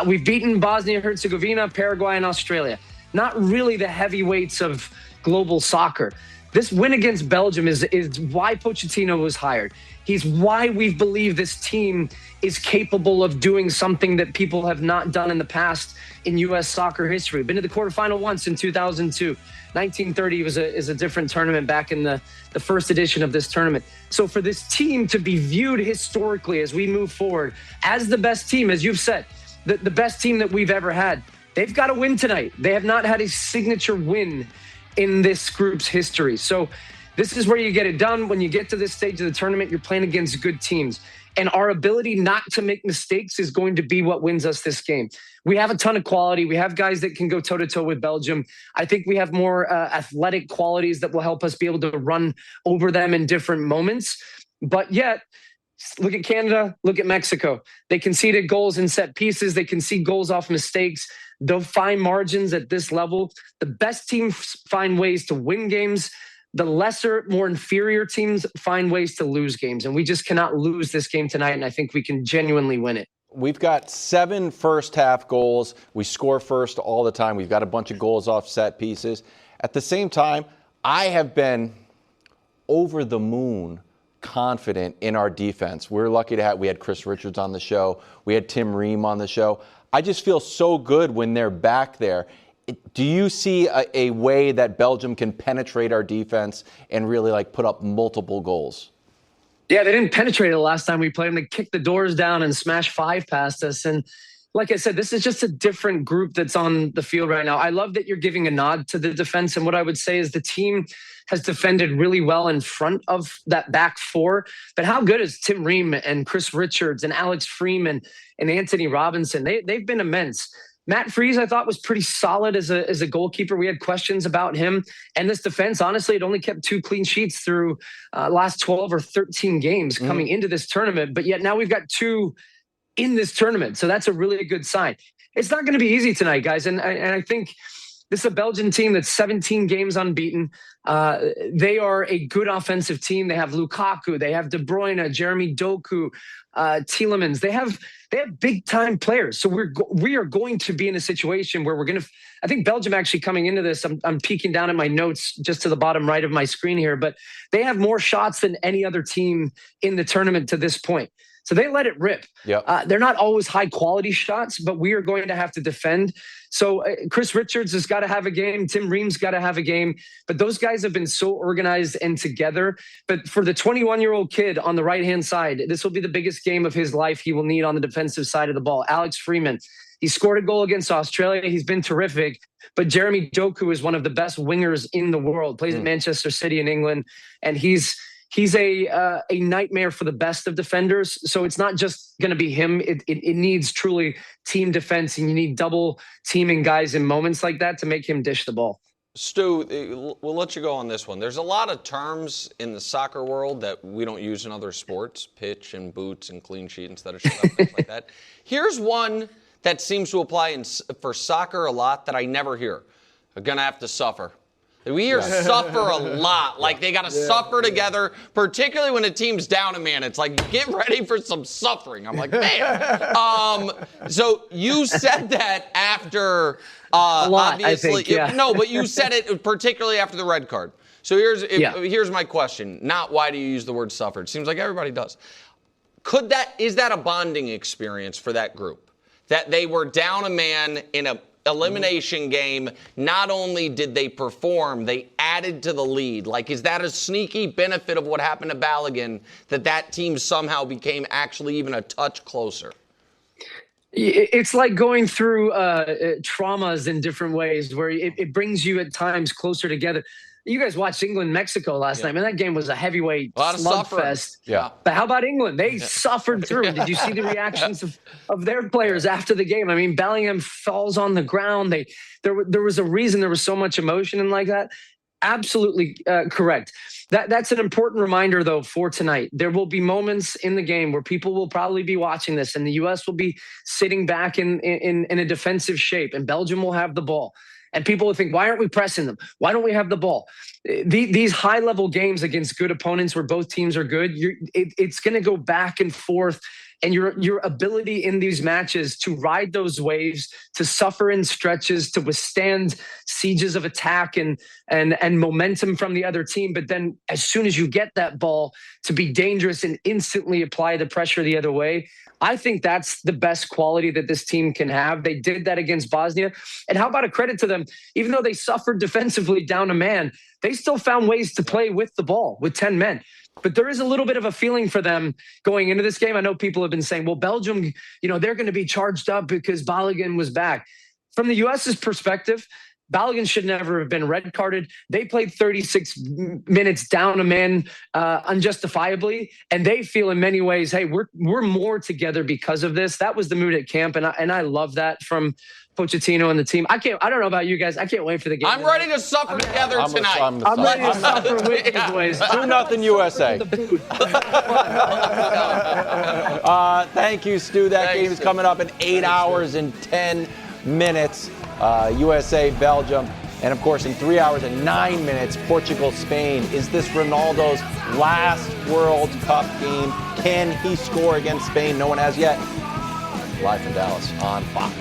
We've beaten Bosnia-Herzegovina, Paraguay, and Australia. Not really the heavyweights of global soccer. This win against Belgium is why Pochettino was hired. He's why we believe this team is capable of doing something that people have not done in the past in U.S. soccer history. Been to the quarterfinal once in 2002. 1930 is a different tournament back in the first edition of this tournament. So for this team to be viewed historically as we move forward as the best team, as you've said, the best team that we've ever had, they've got to win tonight. They have not had a signature win in this group's history. So this is where you get it done. When you get to this stage of the tournament, you're playing against good teams. And our ability not to make mistakes is going to be what wins us this game. We have a ton of quality. We have guys that can go toe-to-toe with Belgium. I think we have more athletic qualities that will help us be able to run over them in different moments. But yet, look at Canada, look at Mexico. They conceded goals in set pieces. They concede goals off mistakes. They'll find margins at this level. The best teams find ways to win games. The lesser, more inferior teams find ways to lose games. And we just cannot lose this game tonight, and I think we can genuinely win it. We've got 7 first-half goals. We score first all the time. We've got a bunch of goals off set pieces. At the same time, I have been over the moon confident in our defense. We're lucky to have, we had Chris Richards on the show. We had Tim Ream on the show. I just feel so good when they're back there. Do you see a way that Belgium can penetrate our defense and really put up multiple goals? Yeah, they didn't penetrate it the last time we played them. They kicked the doors down and smashed 5 past us. And like I said, this is just a different group that's on the field right now. I love that you're giving a nod to the defense. And what I would say is the team has defended really well in front of that back 4. But how good is Tim Ream and Chris Richards and Alex Freeman and Anthony Robinson? They've been immense. Matt Freese, I thought, was pretty solid as a goalkeeper. We had questions about him. And this defense, honestly, it only kept 2 clean sheets through last 12 or 13 games coming into this tournament. But yet now we've got 2 in this tournament. So that's a really good sign. It's not going to be easy tonight, guys. And I think this is a Belgian team that's 17 games unbeaten. They are a good offensive team. They have Lukaku. They have De Bruyne, Jeremy Doku, Tielemans. They have big time players. So we are going to be in a situation where we're going to. I think Belgium actually coming into this. I'm peeking down at my notes just to the bottom right of my screen here, but they have more shots than any other team in the tournament to this point. So they let it rip. Yep. They're not always high-quality shots, but we are going to have to defend. So Chris Richards has got to have a game. Tim Ream's got to have a game. But those guys have been so organized and together. But for the 21-year-old kid on the right-hand side, this will be the biggest game of his life he will need on the defensive side of the ball. Alex Freeman, he scored a goal against Australia. He's been terrific. But Jeremy Doku is one of the best wingers in the world, plays at Manchester City in England. And he's a nightmare for the best of defenders. So it's not just going to be him. It needs truly team defense, and you need double teaming guys in moments like that to make him dish the ball. Stu, we'll let you go on this one. There's a lot of terms in the soccer world that we don't use in other sports, pitch and boots and clean sheet instead of stuff like that. Here's one that seems to apply for soccer a lot that I never hear. They're going to have to suffer. We hear suffer a lot. Like they got to suffer together, particularly when a team's down a man. It's like, get ready for some suffering. I'm like, man. So you said that after, a lot, obviously. I think, yeah. No, but you said it particularly after the red card. So here's my question. Not why do you use the word suffer? It seems like everybody does. Is that a bonding experience for that group? That they were down a man in a elimination game, not only did they perform, they added to the lead. Like, is that a sneaky benefit of what happened to Balogun, that team somehow became actually even a touch closer? It's like going through traumas in different ways where it brings you at times closer together. You guys watched England-Mexico last night. Man, that game was a heavyweight slugfest. Yeah. But how about England? They suffered through. Did you see the reactions of their players after the game? I mean, Bellingham falls on the ground. There was a reason there was so much emotion and like that. Absolutely correct. That's an important reminder, though, for tonight. There will be moments in the game where people will probably be watching this, and the U.S. will be sitting back in a defensive shape, and Belgium will have the ball. And people will think, why aren't we pressing them? Why don't we have the ball? These high-level games against good opponents where both teams are good, it's going to go back and forth. And your ability in these matches to ride those waves, to suffer in stretches, to withstand sieges of attack and momentum from the other team. But then as soon as you get that ball, to be dangerous and instantly apply the pressure the other way. I think that's the best quality that this team can have. They did that against Bosnia. And how about a credit to them? Even though they suffered defensively down a man, they still found ways to play with the ball with 10 men. But there is a little bit of a feeling for them going into this game. I know people have been saying, well, Belgium, they're going to be charged up because Balogun was back. From the U.S.'s perspective, Balogun should never have been red carded. They played 36 minutes down a man unjustifiably, and they feel in many ways, hey, we're more together because of this. That was the mood at camp, and I love that from Pochettino and the team. I don't know about you guys. I can't wait for the game. I'm ready to suffer together tonight. I'm ready to suffer with you boys. 2-0 USA. Thank you, Stu. That game is coming up in 8 hours and 10 minutes. USA, Belgium, and of course in 3 hours and 9 minutes, Portugal, Spain. Is this Ronaldo's last World Cup game? Can he score against Spain? No one has yet. Live from Dallas on Fox.